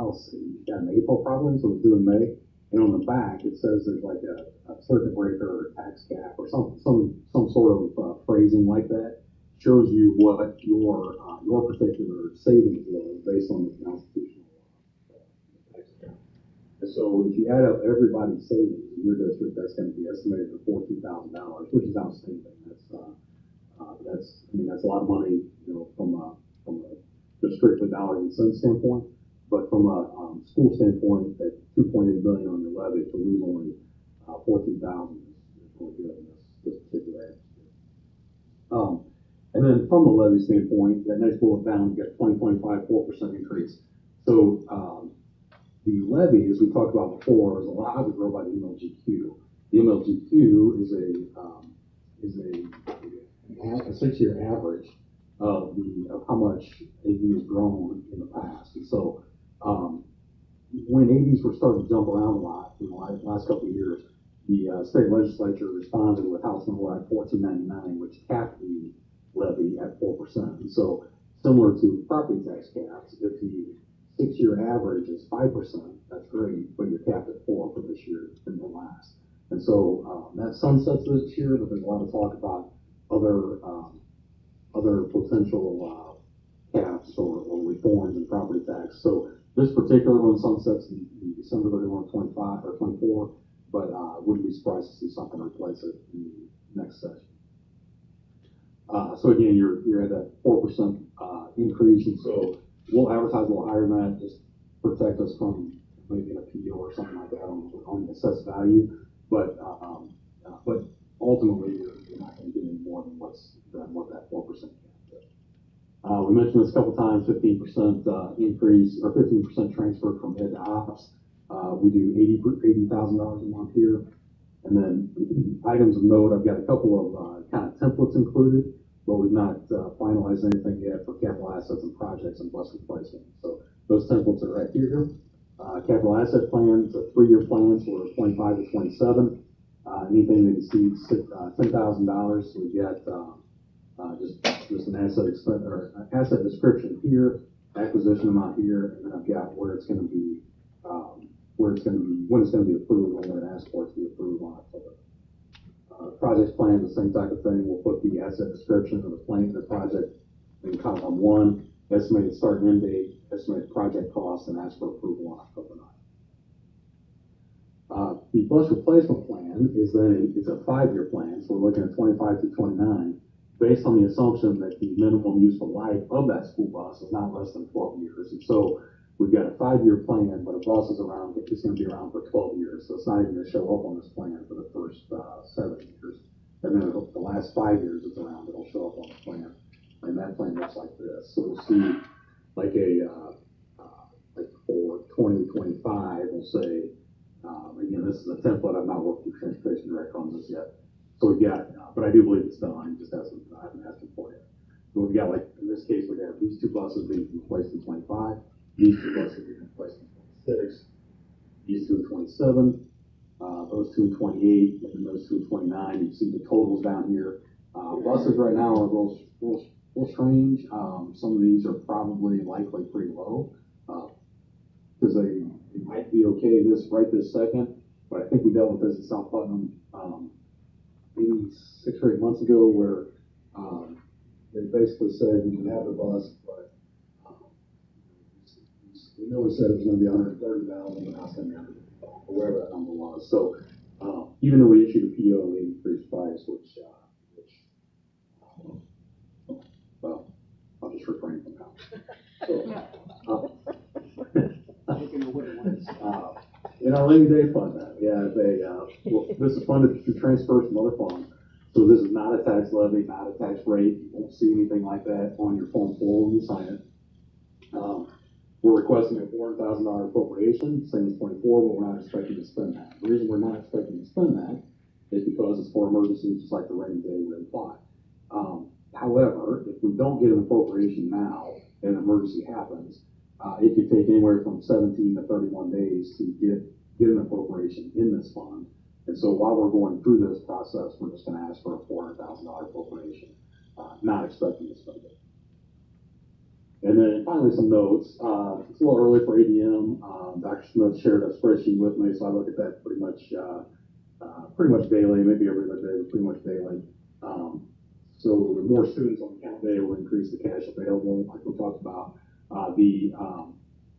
Let's see, you got in April probably, so it's due in May. And on the back, it says there's like a circuit breaker or tax cap or some sort of phrasing like that. Shows you what your particular savings was based on the constitutional tax cap. And so if you add up everybody's savings in your district, that's going to be estimated at $14,000, which is outstanding. That's a lot of money, from a just strictly dollars and cents standpoint. But from a school standpoint, at $2.8 billion on your levy, to lose only $14,000 is really good in this particular area. And then from a levy standpoint, that next bullet down, you got 2025 4% increase. So the levy, as we talked about before, is allowed to grow by the MLGQ. The MLGQ is a 6-year average of how much AV has grown in the past. And so when AVs were starting to jump around a lot in the last couple of years, the state legislature responded with House Bill Act 1499, which capped the levy at 4%. And so, similar to property tax caps, if the 6-year average is 5%, that's great, but you're capped at 4% for this year and the last. And so that sunsets this year, but there's a lot of talk about other potential caps or reforms in property tax. So this particular one sunsets in December 31, 25 or 24, but I wouldn't be surprised to see something replace it in the next session. So again, you're at a 4% increase, and so we'll advertise a little higher than that, just protect us from maybe an appeal or something like that on the assessed value. But ultimately, you're not going to get any more than what that 4% cap is. We mentioned this a couple times, 15% increase or 15% transfer from ed to ops. We do $80,000 a month here. And then items of note, I've got a couple of kind of templates included, but we've not finalized anything yet for capital assets and projects and bus replacement. So those templates are right here. Capital asset plan, it's a 3-year plan, so we're 25 to 27. Anything that exceeds $10,000, we've got just an asset description here, acquisition amount here, and then I've got where it's going to be, when it's going to be approved, when we're going to ask for it to be approved on October. Projects plan, the same type of thing. We'll put the asset description of the plan, the project in column 1, estimated start and end date, estimated project cost, and ask for approval on October 9th. The bus replacement plan is it's a 5-year plan, so we're looking at 25 to 29, based on the assumption that the minimum useful life of that school bus is not less than 12 years. And so we've got a 5-year plan, but a bus is around, it's going to be around for 12 years. So it's not even going to show up on this plan for the first 7 years. And then the last 5 years it's around, it'll show up on the plan. And that plan looks like this. So we'll see like like for 2025, we'll say, again, this is a template. I've not worked with Transportation Director on this yet. So we got, but I do believe it's done. Just I haven't asked him for it. So we've got, like, in this case, we have these 2 buses being replaced in 25. These 2 buses being replaced in 26. These 2 in 27. Those 2 in 28. And then those 2 in 29. You see the totals down here. Buses right now are a little strange. Some of these are probably likely pretty low. Because they might be okay right this second. But I think we dealt with this in South Putnam maybe 6 or 8 months ago, where they basically said you can have the bus, but we know we said it was going to be 130,000, but now it's going to be 150,000, or whatever that number was. So even though we issued a PO, we increased price, which well, I'll just refrain from that. So, in our rainy day fund, this is funded through transfers from other funds. So this is not a tax levy, not a tax rate. You won't see anything like that on your Form 4 when you sign it. We're requesting a $400,000 appropriation, same as 24, but we're not expecting to spend that. The reason we're not expecting to spend that is because it's for emergencies, just like the rainy day would imply. However, if we don't get an appropriation now and an emergency happens, it could take anywhere from 17 to 31 days to get an appropriation in this fund. And so while we're going through this process, we're just going to ask for a $400,000 appropriation, not expecting to spend it. And then finally, some notes. It's a little early for ADM. Dr. Smith shared a spreadsheet with me, so I look at that pretty much daily, maybe every other day, but pretty much daily. So the more students on the count day will increase the cash available, like we talked about.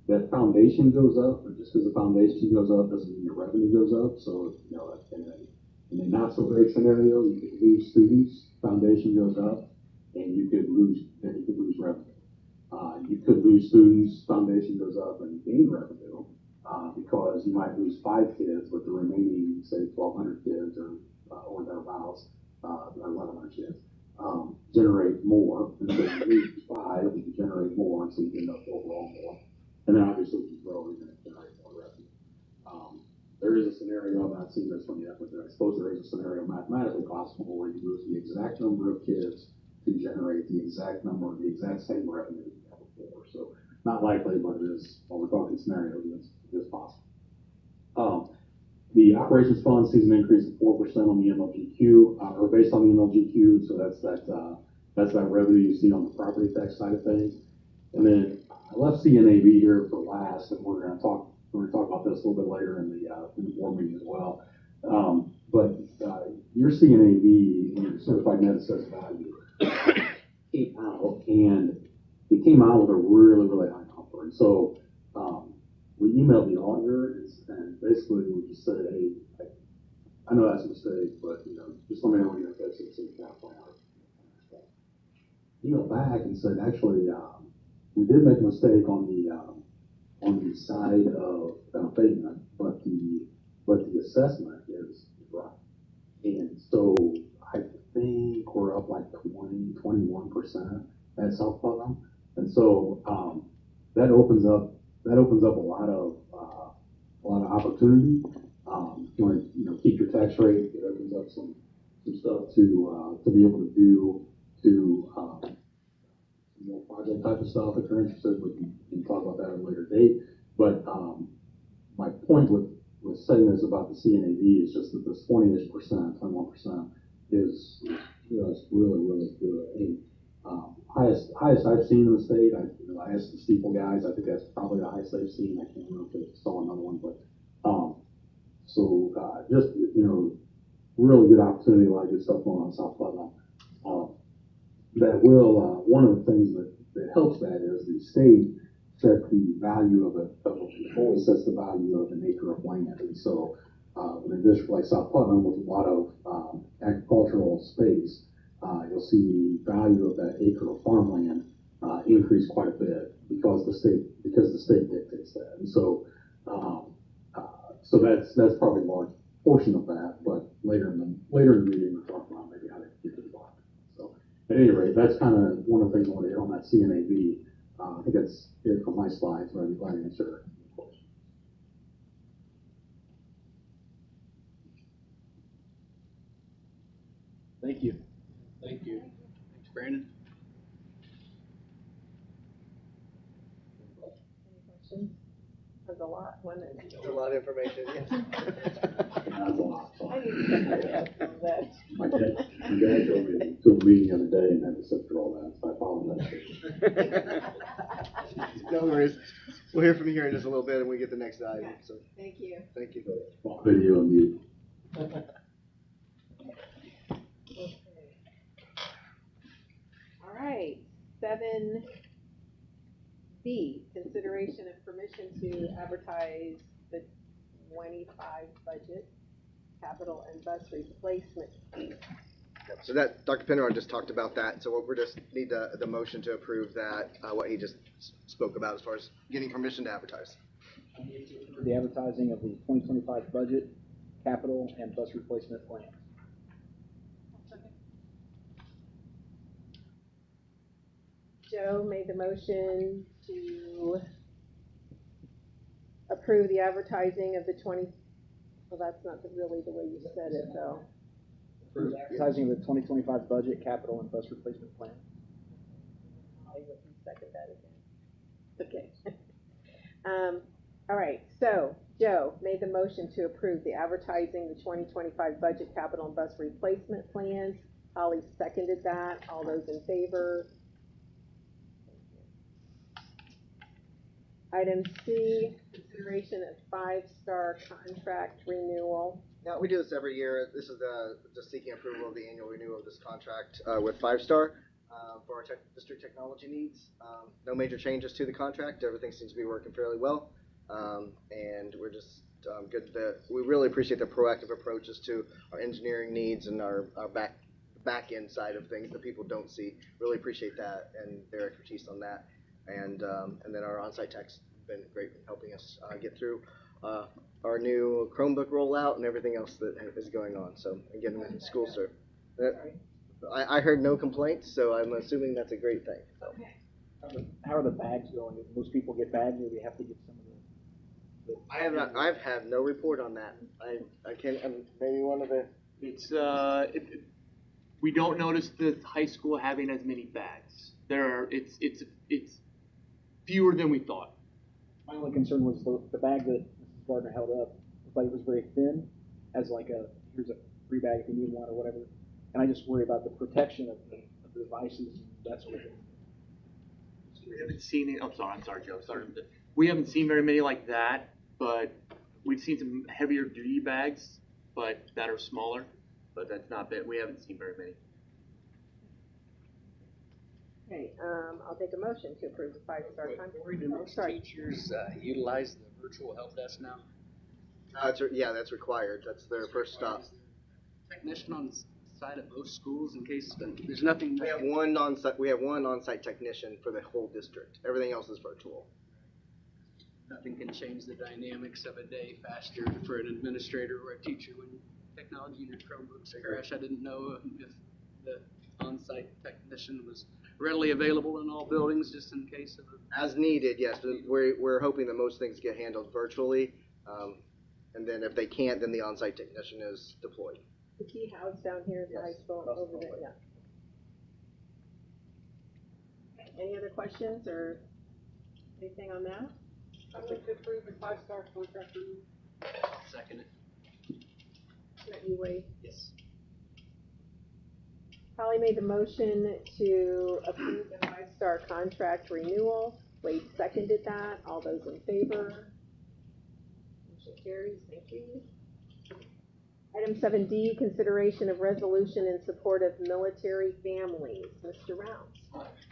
That foundation goes up, but just because the foundation goes up doesn't mean your revenue goes up. So, in a not so great scenario, you could lose students, foundation goes up, and you could lose revenue. You could lose students, foundation goes up, and gain revenue, because you might lose 5 kids, but the remaining, say, 1,200 kids or thereabouts, or 1,100 kids, generate more. And so if you lose 5, you can generate more, and so you end up overall more. And then obviously, if you grow, you're going to generate more revenue. There is a scenario, I've not seen this one yet, but I suppose there is a scenario mathematically possible where you lose the exact number of kids to generate the exact same revenue you had before. So not likely, but it is, when we're talking scenarios, it is possible. The operations fund sees an increase of 4% on the MLGQ, or based on the MLGQ, so that's that revenue you see on the property tax side of things. And then I left CNAV here for last, and we're going to talk about this a little bit later in the board meeting as well. But your CNAV, your certified net assessed value, came out, and it came out with a really, really high number. And so we emailed the auditor, and basically we just said, hey, I know that's a mistake, but just let me know when you're fixing it so you can plan out. he went back and said, actually, we did make a mistake on the side of abatement, but the assessment is right. And so I think we're up like 21% at South Putnam. And so that opens up a lot of opportunity. If you want to keep your tax rate, it opens up some stuff to be able to do more project type of stuff. If you're interested, we can talk about that at a later date. But my point with saying this about the CNAV is just that this 20-ish%, 21% is just really, really good. And, highest I've seen in the state. I asked the Steeple guys. I think that's probably the highest they've seen. I can't remember if they saw another one, but just really good opportunity, a lot of good stuff going on in South Putnam. That will one of the things that helps that is the state set the value of always sets the value of an acre of land, and so in a district like South Putnam with a lot of agricultural space, you'll see the value of that acre of farmland increase quite a bit because the state dictates that, and so so that's probably a large portion of that. But later in the meeting, we'll talk about maybe how to get to the bottom. So at any rate, that's kind of one of the things I want to hit on that CNAV. I think that's it from my slides, but I'd be glad to answer questions. Thank you. Thank you. Thanks, Brandon. Any questions? There's a lot. That's a lot of information. Yes. That's a lot. I need to that. My dad told me to a meeting the other day and had to sit through all that, so I apologize. No worries. We'll hear from you here in just a little bit, and we get the next item. So Thank you. thank you. Video on mute. All right, 7B, consideration of permission to advertise the 25 budget, capital and bus replacement. Yep. So that Dr. Penrod just talked about that. So we're just need the motion to approve that, what he just spoke about as far as getting permission to advertise. The advertising of the 2025 budget, capital, and bus replacement plan. Joe made the motion to approve the advertising of the well, that's not really the way you said it, though. Advertising of the 2025 budget, capital, and bus replacement plan. I would second that again. Okay. All right, so Joe made the motion to approve the advertising the 2025 budget, capital, and bus replacement plans. Holly seconded that. All those in favor? Item C, consideration of 5-star contract renewal. Now, we do this every year. This is just seeking approval of the annual renewal of this contract with 5-star for our district technology needs. No major changes to the contract. Everything seems to be working fairly well. And we're just good that we really appreciate the proactive approaches to our engineering needs and our back end side of things that people don't see. Really appreciate that and their expertise on that. And then our on-site techs have been great in helping us get through our new Chromebook rollout and everything else that is going on. So again, with school serve, I heard no complaints, so I'm assuming that's a great thing. So. How are the bags going? Do most people get bags, or do you have to get some of the I've had no report on that. I can't. Maybe one of the. It's we don't notice the high school having as many bags. It's fewer than we thought. My only concern was the bag that Mrs. Gardner held up. Looked like it was very thin, as like here's a free bag if you need one or whatever. And I just worry about the protection of the devices and that sort of thing. We haven't seen it. I'm sorry, Joe. Sorry. We haven't seen very many like that, but we've seen some heavier duty bags, but that are smaller. But that's not bad. We haven't seen very many. Okay, I'll take a motion to approve the 5-star contract. Do most teachers utilize the virtual help desk now? That's required. That's their first stop. Technician on site at both schools in case there's nothing? We have one on-site. We have one on-site technician for the whole district. Everything else is virtual. Nothing can change the dynamics of a day faster for an administrator or a teacher when technology and your Chromebooks crash. I didn't know if the on-site technician was readily available in all buildings just in case of As needed, yes. But we're hoping that most things get handled virtually, and then if they can't, then the on-site technician is deployed. The key house down here is the high school over there, yeah. Any other questions or anything on that? I would approve the 5-star contract. I'll second it. That you wait. Yes. Holly made the motion to approve the 5-star contract renewal. Wade seconded that. All those in favor? Motion carries. Thank you. Item 7D, consideration of resolution in support of military families. Mr. Rounds.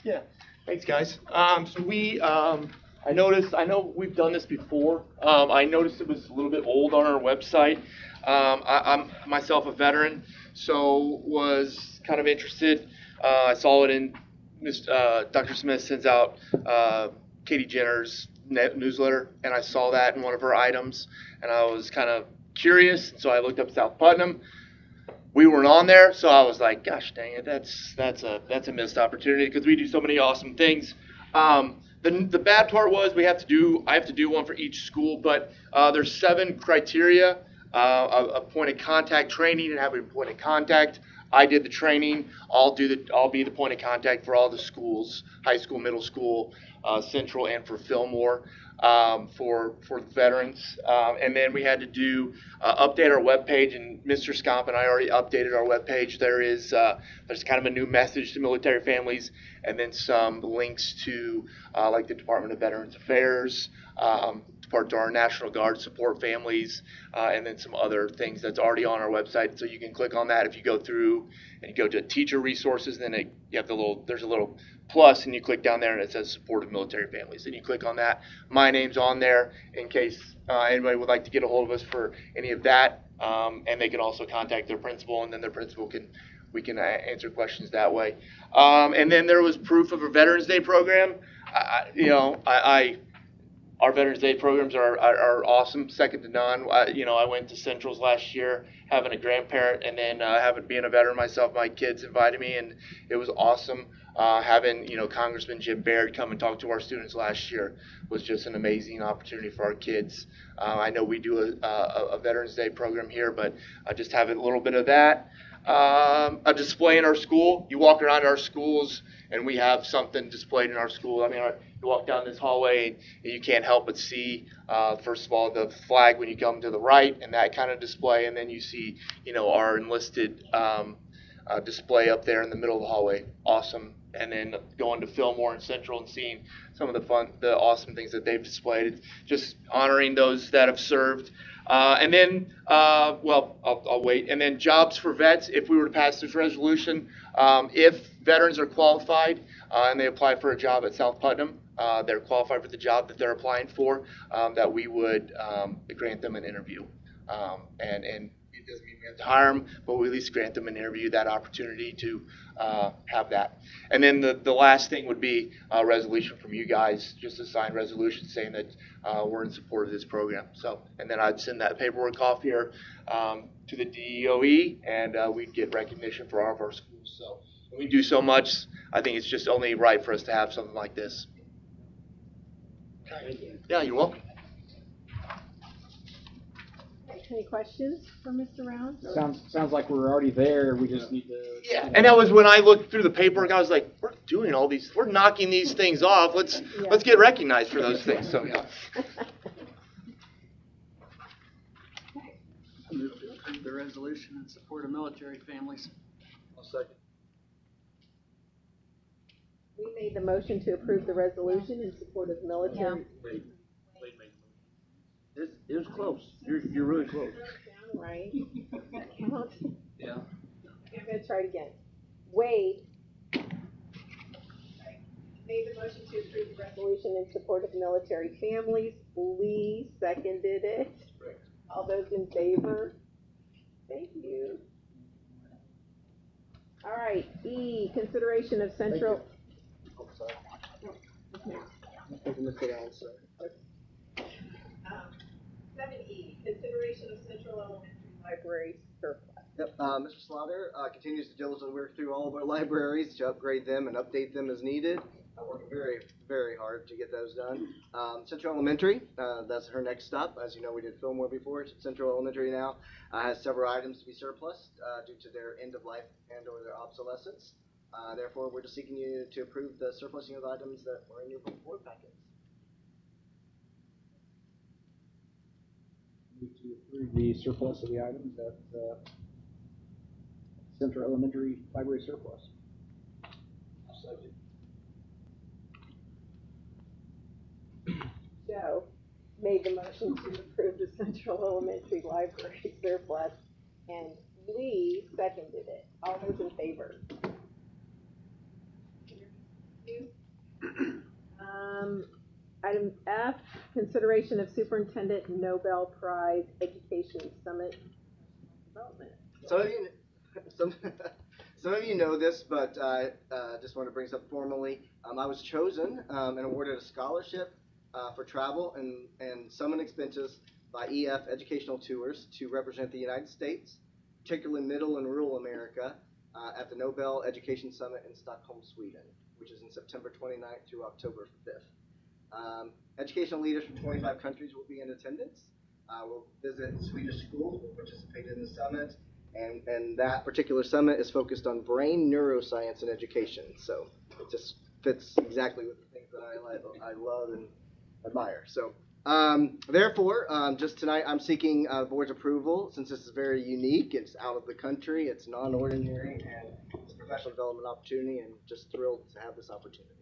Yeah, thanks guys. I know we've done this before. I noticed it was a little bit old on our website. I'm myself a veteran, so was kind of interested. I saw it in Dr. Smith sends out Katie Jenner's newsletter, and I saw that in one of her items, and I was kind of curious, and so I looked up South Putnam. We weren't on there, so I was like, gosh dang it, that's a missed opportunity because we do so many awesome things. The bad part was I have to do one for each school, but there's 7 criteria of point of contact training and having a point of contact. I did the training. I'll be the point of contact for all the schools, high school, middle school, Central, and for Fillmore for veterans. And then we had to do update our webpage, and Mr. Scomp and I already updated our webpage. There's kind of a new message to military families, and then some links to like the Department of Veterans Affairs, to our National Guard support families, and then some other things that's already on our website. So you can click on that if you go through and you go to teacher resources. Then there's a little plus, and you click down there and it says support of military families. And you click on that. My name's on there in case anybody would like to get a hold of us for any of that. And they can also contact their principal, and then their principal we can answer questions that way. And then there was proof of a Veterans Day program. Our Veterans Day programs are awesome, second to none. I went to Centrals last year, having a grandparent, and then being a veteran myself. My kids invited me, and it was awesome. Having Congressman Jim Baird come and talk to our students last year was just an amazing opportunity for our kids. I know we do a Veterans Day program here, but just having a little bit of that. A display in our school. You walk around our schools, and we have something displayed in our school. I mean, you walk down this hallway, and you can't help but see, first of all, the flag when you come to the right, and that kind of display, and then you see, our enlisted display up there in the middle of the hallway. Awesome. And then going to Fillmore and Central and seeing some of the awesome things that they've displayed. Just honoring those that have served. And then, I'll wait. And then jobs for vets, if we were to pass this resolution, if veterans are qualified and they apply for a job at South Putnam, they're qualified for the job that they're applying for, that we would grant them an interview. And it doesn't mean we have to hire them, but we at least grant them an interview, that opportunity to have that. And then the last thing would be a resolution from you guys, just a signed resolution saying that we're in support of this program. So, and then I'd send that paperwork off here to the DOE, and we'd get recognition for all of our schools. So we do so much. I think it's just only right for us to have something like this. Thank you. Yeah, you're welcome. Any questions for Mr. Rounds? Sounds like we're already there. We just need to. Yeah, and that was when I looked through the paperwork. I was like, we're knocking these things off. Let's get recognized for those things. So yeah. I move to approve the resolution in support of military families. I'll second. We made the motion to approve the resolution in support of military. Wait. It was close. You're really close. Right. Count. Yeah. I'm going to try it again. Wade made the motion to approve the resolution in support of military families. Lee seconded it. All those in favor? Thank you. All right, E, consideration of central. Oh, sorry. I'm gonna sit down, sorry. 7E, consideration of Central Elementary Library surplus. Yep, Mr. Slaughter continues to diligently work through all of our libraries to upgrade them and update them as needed. Working very, very hard to get those done. Central Elementary, that's her next stop. As you know, we did Fillmore before. Central Elementary now has several items to be surplus due to their end of life and or their obsolescence. Therefore, we're just seeking you to approve the surplusing of items that were in your board packets. Move to approve the surplus of the items at Central Elementary Library surplus. Joe made the motion to approve the Central Elementary Library surplus, and Lee seconded it. All those in favor? Item F, consideration of Superintendent Nobel Prize Education Summit Development. Some of you know this, but I just want to bring this up formally. I was chosen and awarded a scholarship for travel and summit expenses by EF Educational Tours to represent the United States, particularly Middle and Rural America, at the Nobel Education Summit in Stockholm, Sweden, which is in September 29th through October 5th. Educational leaders from 25 countries will be in attendance. We'll visit Swedish schools, we'll participate in the summit, and that particular summit is focused on brain neuroscience and education. So it just fits exactly with the things that I love and admire. So therefore, just tonight I'm seeking the board's approval since this is very unique. It's out of the country, it's non-ordinary, and it's a professional development opportunity, and just thrilled to have this opportunity.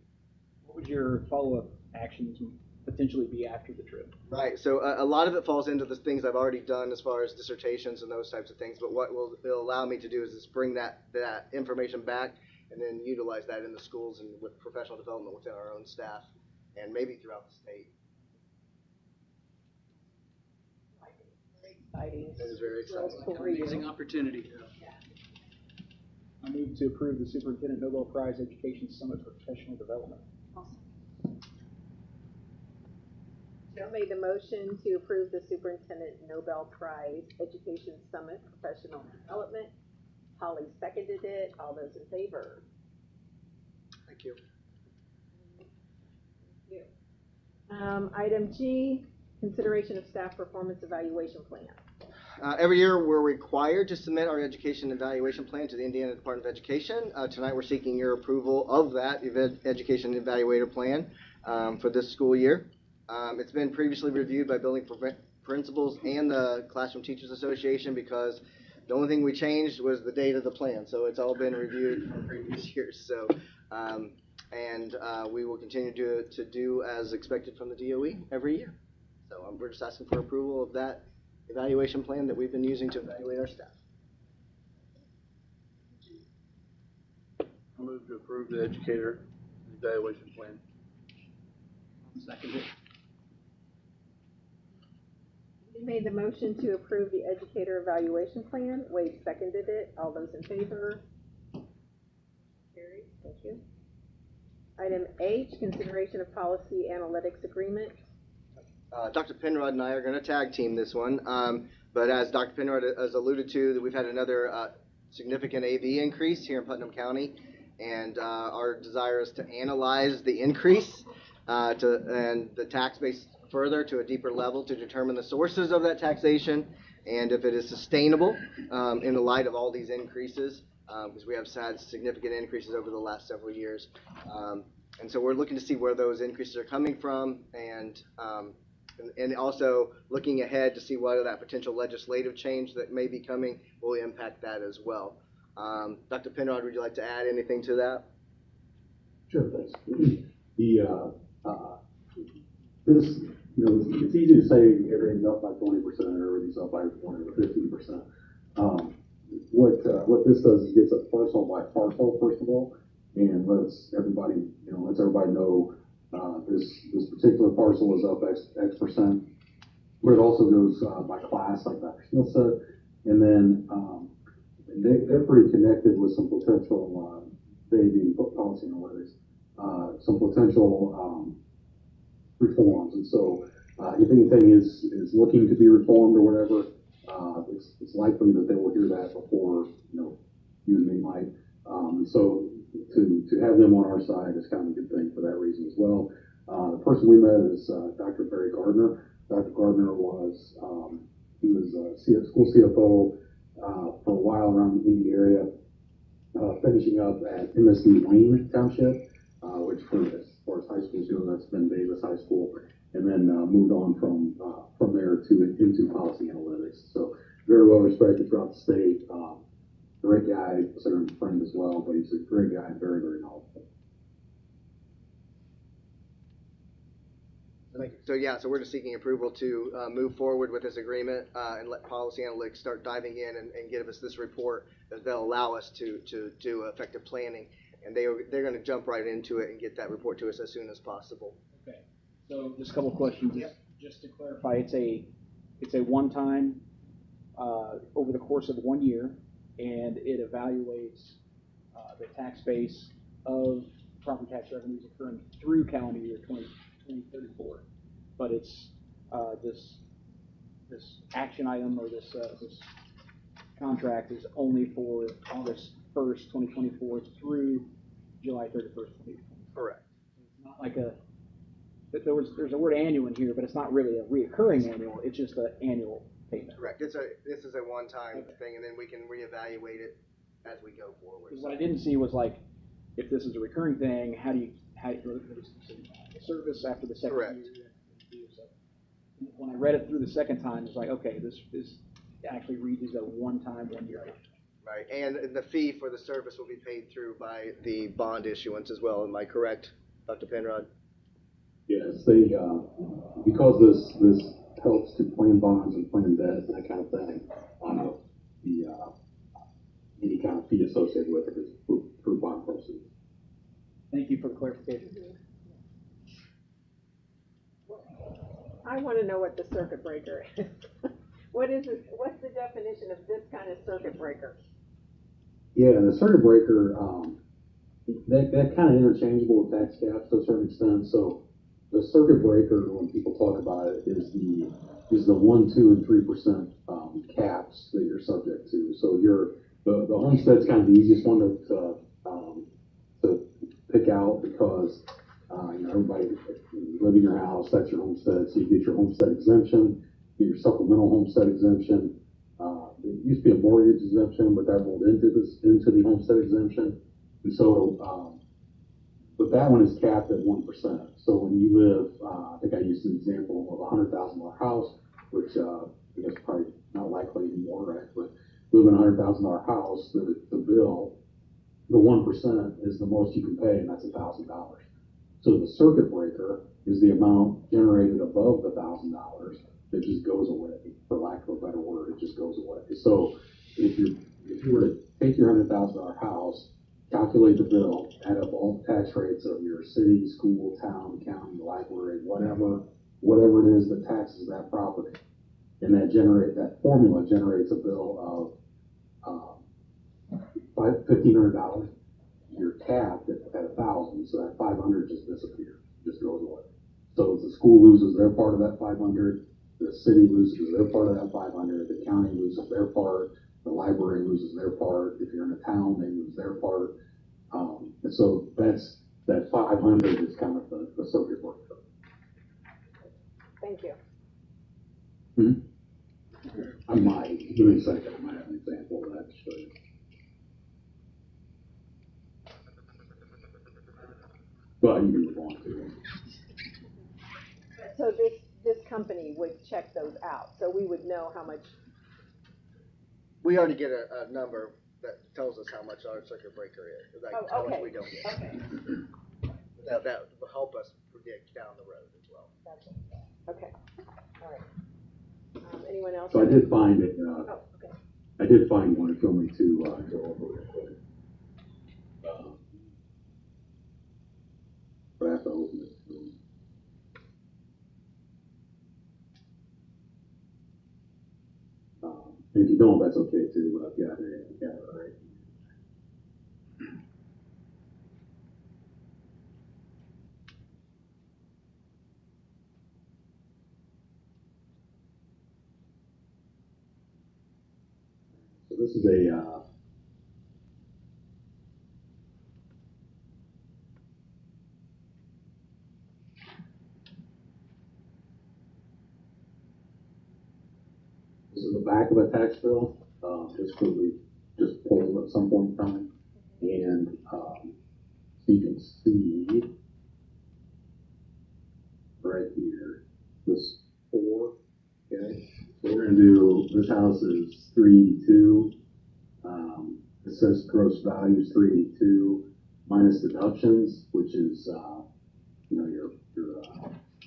What would your follow-up actions potentially be after the trip? Right, so a lot of it falls into the things I've already done as far as dissertations and those types of things, but what it'll allow me to do is just bring that information back and then utilize that in the schools and with professional development within our own staff and maybe throughout the state. Exciting. It is very exciting. Amazing opportunity. I move to approve the Superintendent Nobel Prize Education Summit for Professional Development. Joe made the motion to approve the Superintendent Nobel Prize Education Summit Professional Development. Holly seconded it. All those in favor? Thank you. Thank you. Item G, consideration of staff performance evaluation plan. Every year we're required to submit our education evaluation plan to the Indiana Department of Education. Tonight we're seeking your approval of that education evaluator plan for this school year. It's been previously reviewed by building principals and the Classroom Teachers Association because the only thing we changed was the date of the plan. So it's all been reviewed from previous years. So we will continue to do as expected from the DOE every year. So we're just asking for approval of that evaluation plan that we've been using to evaluate our staff. I move to approve the educator evaluation plan. Second it. You made the motion to approve the educator evaluation plan. Wade seconded it. All those in favor? Carried. Thank you. Item H, consideration of policy analytics agreement. Dr. Penrod and I are going to tag team this one, but as Dr. Penrod has alluded to, that we've had another significant AV increase here in Putnam County, and our desire is to analyze the increase and the tax base further to a deeper level to determine the sources of that taxation and if it is sustainable in the light of all these increases, because we have had significant increases over the last several years. And so we're looking to see where those increases are coming from, and also looking ahead to see whether that potential legislative change that may be coming will impact that as well. Dr. Penrod, would you like to add anything to that? Sure, thanks. This, it's easy to say everything's up by 20% or everything's up by 20 or 15%. What this does is gets a parcel by parcel, first of all, and lets everybody know this particular parcel is up X percent. But it also goes by class, like Dr. Smith said, and then and they're pretty connected with some potential, they being policy analytics, some potential reforms. And so if anything is looking to be reformed or whatever, it's likely that they will hear that before, you and me might. So to have them on our side is kind of a good thing for that reason as well. The person we met is Dr. Barry Gardner. Dr. Gardner was, he was a school CFO for a while around the Indy area, finishing up at MSD Wayne Township, which as far as high schools go, that's Ben Davis High School, and then moved on from there into policy analytics. So very well respected throughout the state. Great guy, consider him a friend as well, but he's a great guy and very, very knowledgeable. So yeah, so we're just seeking approval to move forward with this agreement and let Policy Analytics start diving in and give us this report that'll allow us to do effective planning. And they're going to jump right into it and get that report to us as soon as possible. Okay. So just a couple of questions. Yep. Just to clarify, it's a one-time over the course of 1 year, and it evaluates the tax base of property tax revenues occurring through calendar year 2034. But it's this action item or this contract is only for August 1st, 2024 through July 31st, 2024. Correct. It's not like there's a word annual in here, but it's not really a reoccurring annual. It's just an annual payment. Correct. This is a one-time thing, and then we can reevaluate it as we go forward. What I didn't see was like, if this is a recurring thing, how do you service after the second Correct. year? So when I read it through the second time, it's like, okay, this actually reads as a one-time 1 year. Right, and the fee for the service will be paid through by the bond issuance as well. Am I correct, Dr. Penrod? Yes, they because this helps to plan bonds and plan debt and that kind of thing. Any kind of fee associated with it is through bond proceeds. Thank you for the clarification. I want to know what the circuit breaker is. What is this? What's the definition of this kind of circuit breaker? Yeah, the circuit breaker, that kind of interchangeable with tax caps to a certain extent. So the circuit breaker, when people talk about it, is the 1%, 2%, and 3% caps that you're subject to. So the homestead's kind of the easiest one to pick out because everybody, you live in your house, that's your homestead, so you get your homestead exemption, get your supplemental homestead exemption. It used to be a mortgage exemption, but that rolled into the homestead exemption. And so, but that one is capped at 1%. So when you live, I think I used an example of a $100,000 house, which I guess probably not likely anymore, right? But live in a $100,000 house, the bill, the 1% is the most you can pay, and that's $1,000. So the circuit breaker is the amount generated above the $1,000 that just goes away, for lack of a better word, it just goes away. So if you were to take your $100,000 house, calculate the bill, add up all the tax rates of your city, school, town, county, library, whatever it is that taxes that property, and that formula generates a bill of $1,500. You're capped at 1,000, so that 500 just disappears, just goes away. So if the school loses their part of that 500, the city loses their part of that 500, the county loses their part, the library loses their part. If you're in a town, they lose their part. And so that 500 is kind of the circuit breaker. Thank you. I might, give me a second, I might have an example of that to show you. But you can move on to it. So this company would check those out, so we would know how much. We already get a number that tells us how much our circuit breaker is, like how much we don't get. Okay. That will help us predict down the road as well. Gotcha. Okay. All right. Anyone else? So I did find it. Okay. I did find one. If you want me to go over it quick. But I have to open it. And if you don't, that's okay too, but I've got it right. So this is a this is the back of a tax bill, just because we just pulled at some point in time. And so you can see right here, this 4, okay? So we're gonna do, this house is 382. It says gross value is 382 minus deductions, which is, your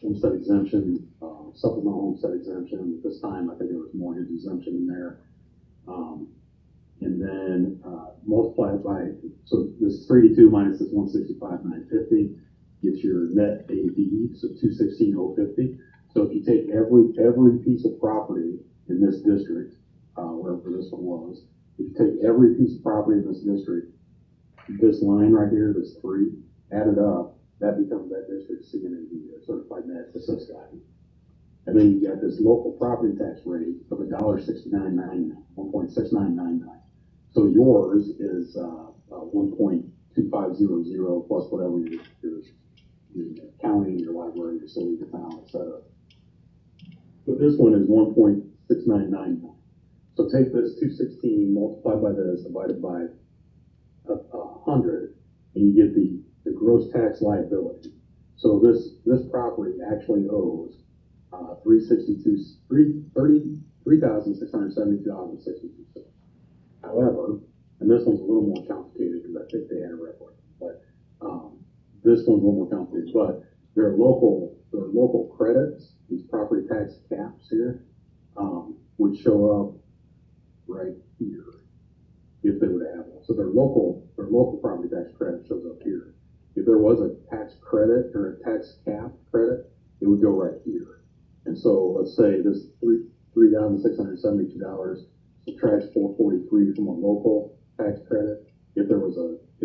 homestead exemption, supplemental homestead exemption. This time, I think there was mortgage exemption in there. And then multiply it by, so this 382 minus this 165,950 gets your net APE, so 216,050. So if you take every piece of property in this district, wherever this one was, if you take every piece of property in this district, this line right here, this 3, add it up, that becomes that district's CNAV, or certified net assessed value. And then you got this local property tax rate of $1.6999, 1.6999. So yours is 1.2500 plus whatever your county, your library, your city, your town, etc. But this one is 1.6999. So take this 216 multiplied by this divided by 100, and you get the gross tax liability. So this property actually owes $3,672.62. However, and this one's a little more complicated because I think they had a record, but this one's a little more complicated. But their local credits, these property tax caps here, would show up right here if they would have one. So their local property tax credit shows up here. If there was a tax credit or a tax cap credit, it would go right here. And so let's say this $3,672 subtracts $443 from a local tax credit. If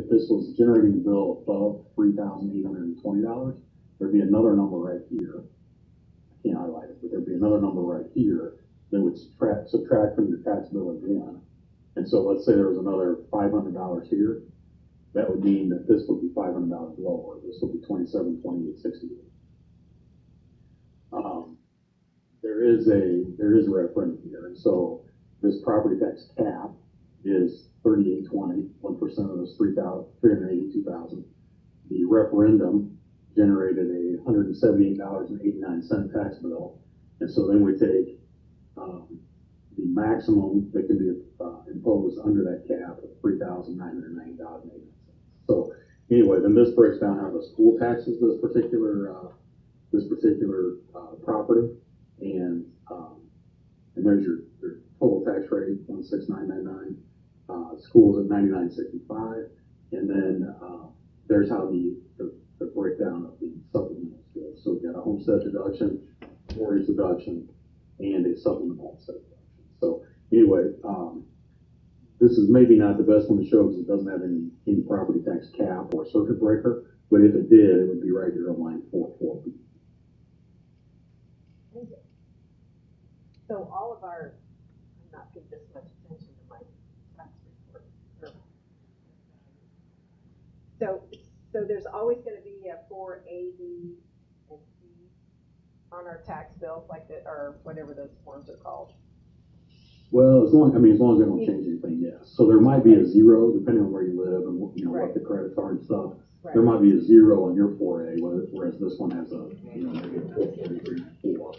this was generating a bill above $3,820, there'd be another number right here. I can't highlight it, but there'd be another number right here that would subtract from your tax bill again. And so let's say there was another $500 here. That would mean that this would be $500 lower. This would be $2728.68. There is a referendum here, and so this property tax cap is $38.20, 1% of this $382,000. The referendum generated a $178.89 tax bill, and so then we take the maximum that can be imposed under that cap of $3,990.89. So anyway, then this breaks down how the school taxes this particular property, and there's your total tax rate 16999. Schools at 9965, and then there's how the breakdown of the supplemental goes. So we've got a homestead deduction, mortgage deduction, and a supplemental homestead deduction. So anyway, this is maybe not the best one to show because it doesn't have any property tax cap or circuit breaker, but if it did, it would be right here on line 44B. So all of our, I'm not paying this much attention to my tax report. So there's always going to be a 4A, B, and C on our tax bills, like that, or whatever those forms are called. Well, as long as they don't change anything, yes. So there might be a 0 depending on where you live and what the credits are and stuff. Right. There might be a 0 on your 4A, whereas this one has a maybe a 4.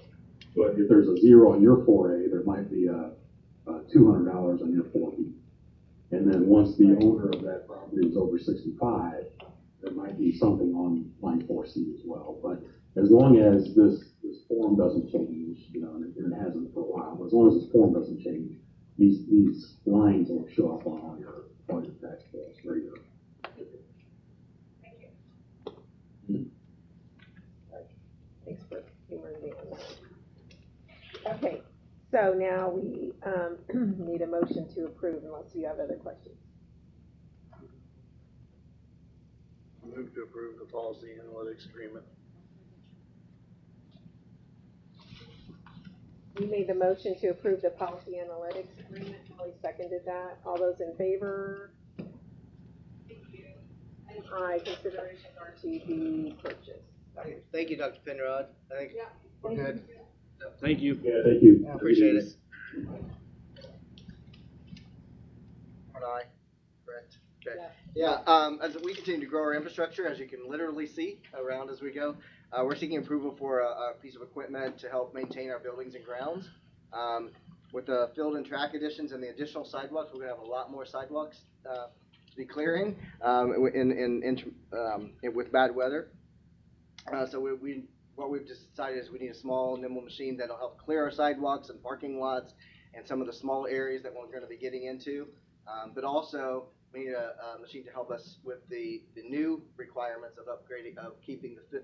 But if there's a 0 on your 4A, there might be a $200 on your 4B. And then once the owner of that property is over 65, there might be something on line 4C as well. But as long as this form doesn't change, and it hasn't for a while, but as long as this form doesn't change, these lines will show up on all your tax bills regularly. Thanks for humoring me on that. Okay, so So now we need a motion to approve unless you have other questions. Move to approve the policy analytics agreement. You made the motion to approve the policy analytics agreement. Kelly seconded that. All those in favor? Thank you. And I, consideration RTD purchase. Thank you, Dr. Penrod. I think we're good. Thank you. Yeah, thank you. I appreciate it. Aren't I? Correct. Okay. Yeah. As we continue to grow our infrastructure, as you can literally see around as we go, we're seeking approval for a piece of equipment to help maintain our buildings and grounds. With the field and track additions and the additional sidewalks, we're gonna have a lot more sidewalks to be clearing with bad weather. So what we've decided is we need a small, nimble machine that'll help clear our sidewalks and parking lots and some of the small areas that we're going to be getting into. But also, we need a machine to help us with the new requirements of upgrading, of keeping the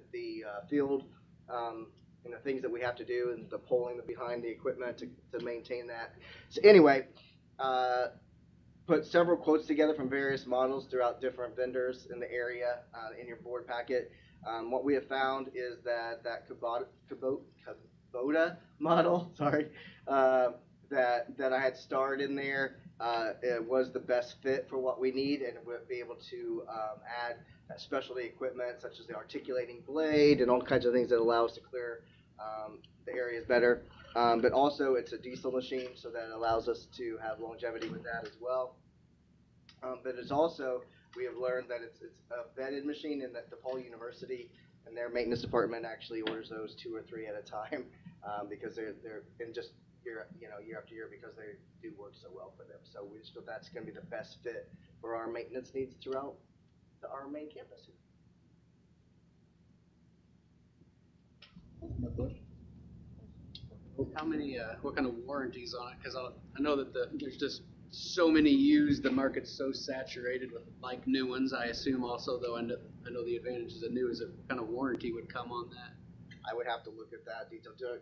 field, and the things that we have to do, and the polling behind the equipment to maintain that. So anyway, put several quotes together from various models throughout different vendors in the area in your board packet. What we have found is that Kubota model, sorry, that I had starred in there, it was the best fit for what we need, and we'll be able to add specialty equipment such as the articulating blade and all kinds of things that allow us to clear the areas better. But also, it's a diesel machine, so that allows us to have longevity with that as well. But it's also, we have learned that it's a vetted machine, and that DePaul University and their maintenance department actually orders those 2 or 3 at a time because they're in just year after year, because they do work so well for them. So we just feel that's going to be the best fit for our maintenance needs throughout our main campus. How many, what kind of warranties on it? Because I know that there's just so many used, the market's so saturated with like new ones. I assume also, though, I know the advantages of new is what kind of warranty would come on that. I would have to look at that detail. I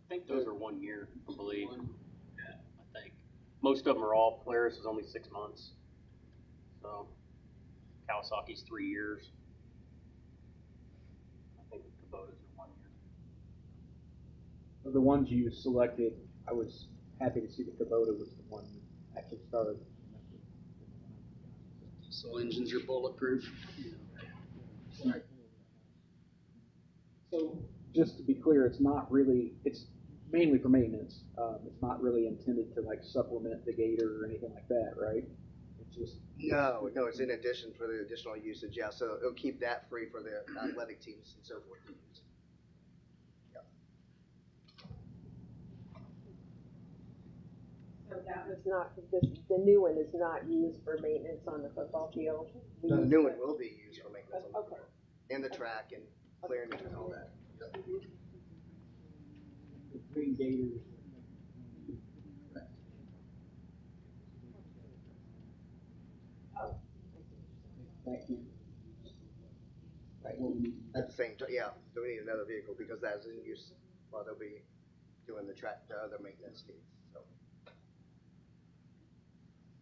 think those are 1 year, I believe. Yeah, I think. Most of them are all, Polaris is only 6 months. So, Kawasaki's 3 years. I think Kubota's are 1 year. Of the ones you selected, I was happy to see that Kubota was the one you actually started. So engines are bulletproof. So just to be clear, it's mainly for maintenance. It's not really intended to like supplement the Gator or anything like that, right? It's just No, it's in addition for the additional usage. Yeah, so it'll keep that free for the athletic teams and so forth to use. So that was not, the new one is not used for maintenance on the football field? The new one will be used for maintenance on the Okay. field, and the track and clearing and all that. the Green Gators. Right. At the same time, yeah. So we need another vehicle because that's in use while they'll be doing the other maintenance needs. So.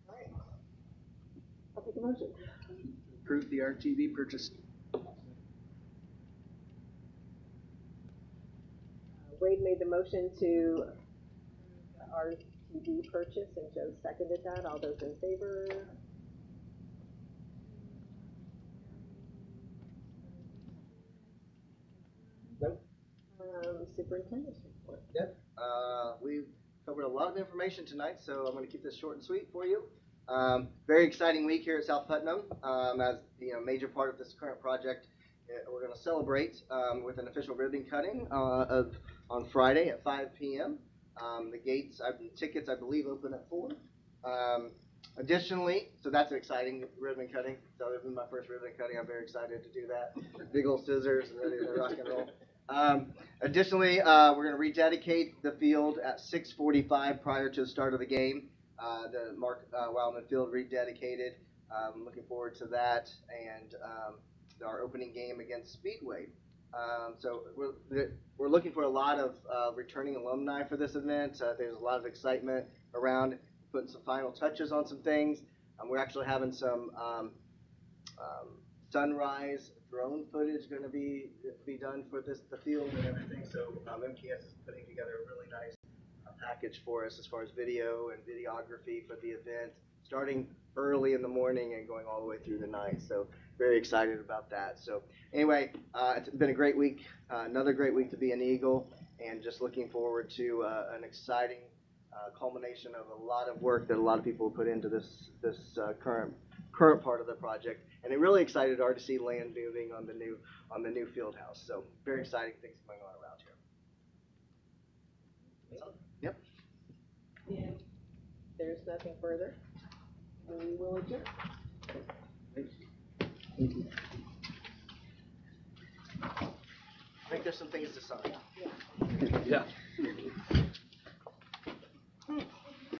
All right. I'll take a motion. Approve the RTV purchase. Wade made the motion to our TV purchase, and Joe seconded that. All those in favor? Superintendent's report. Yep. We've covered a lot of information tonight, so I'm going to keep this short and sweet for you. Very exciting week here at South Putnam. As major part of this current project, we're going to celebrate with an official ribbon cutting on Friday at 5 p.m. The tickets, I believe, open at 4. Additionally, so that's an exciting ribbon cutting. So this is my first ribbon cutting. I'm very excited to do that. Big old scissors and ready to rock and roll. Additionally, we're going to rededicate the field at 6:45 prior to the start of the game. The Mark Wildman Field rededicated. Looking forward to that, and our opening game against Speedway So we're looking for a lot of returning alumni for this event. There's a lot of excitement around putting some final touches on some things. We're actually having some sunrise drone footage going to be done for the field and everything. So MTS is putting together a really nice package for us as far as video and videography for the event, starting early in the morning and going all the way through the night. So very excited about that. So anyway, it's been a great week, another great week to be an Eagle, and just looking forward to an exciting culmination of a lot of work that a lot of people put into this current part of the project. And really excited to see land moving on the new field house. So very exciting things going on around here. Yep. If there's nothing further, we will adjourn. Thank you. I think there's some things to sign. Yeah.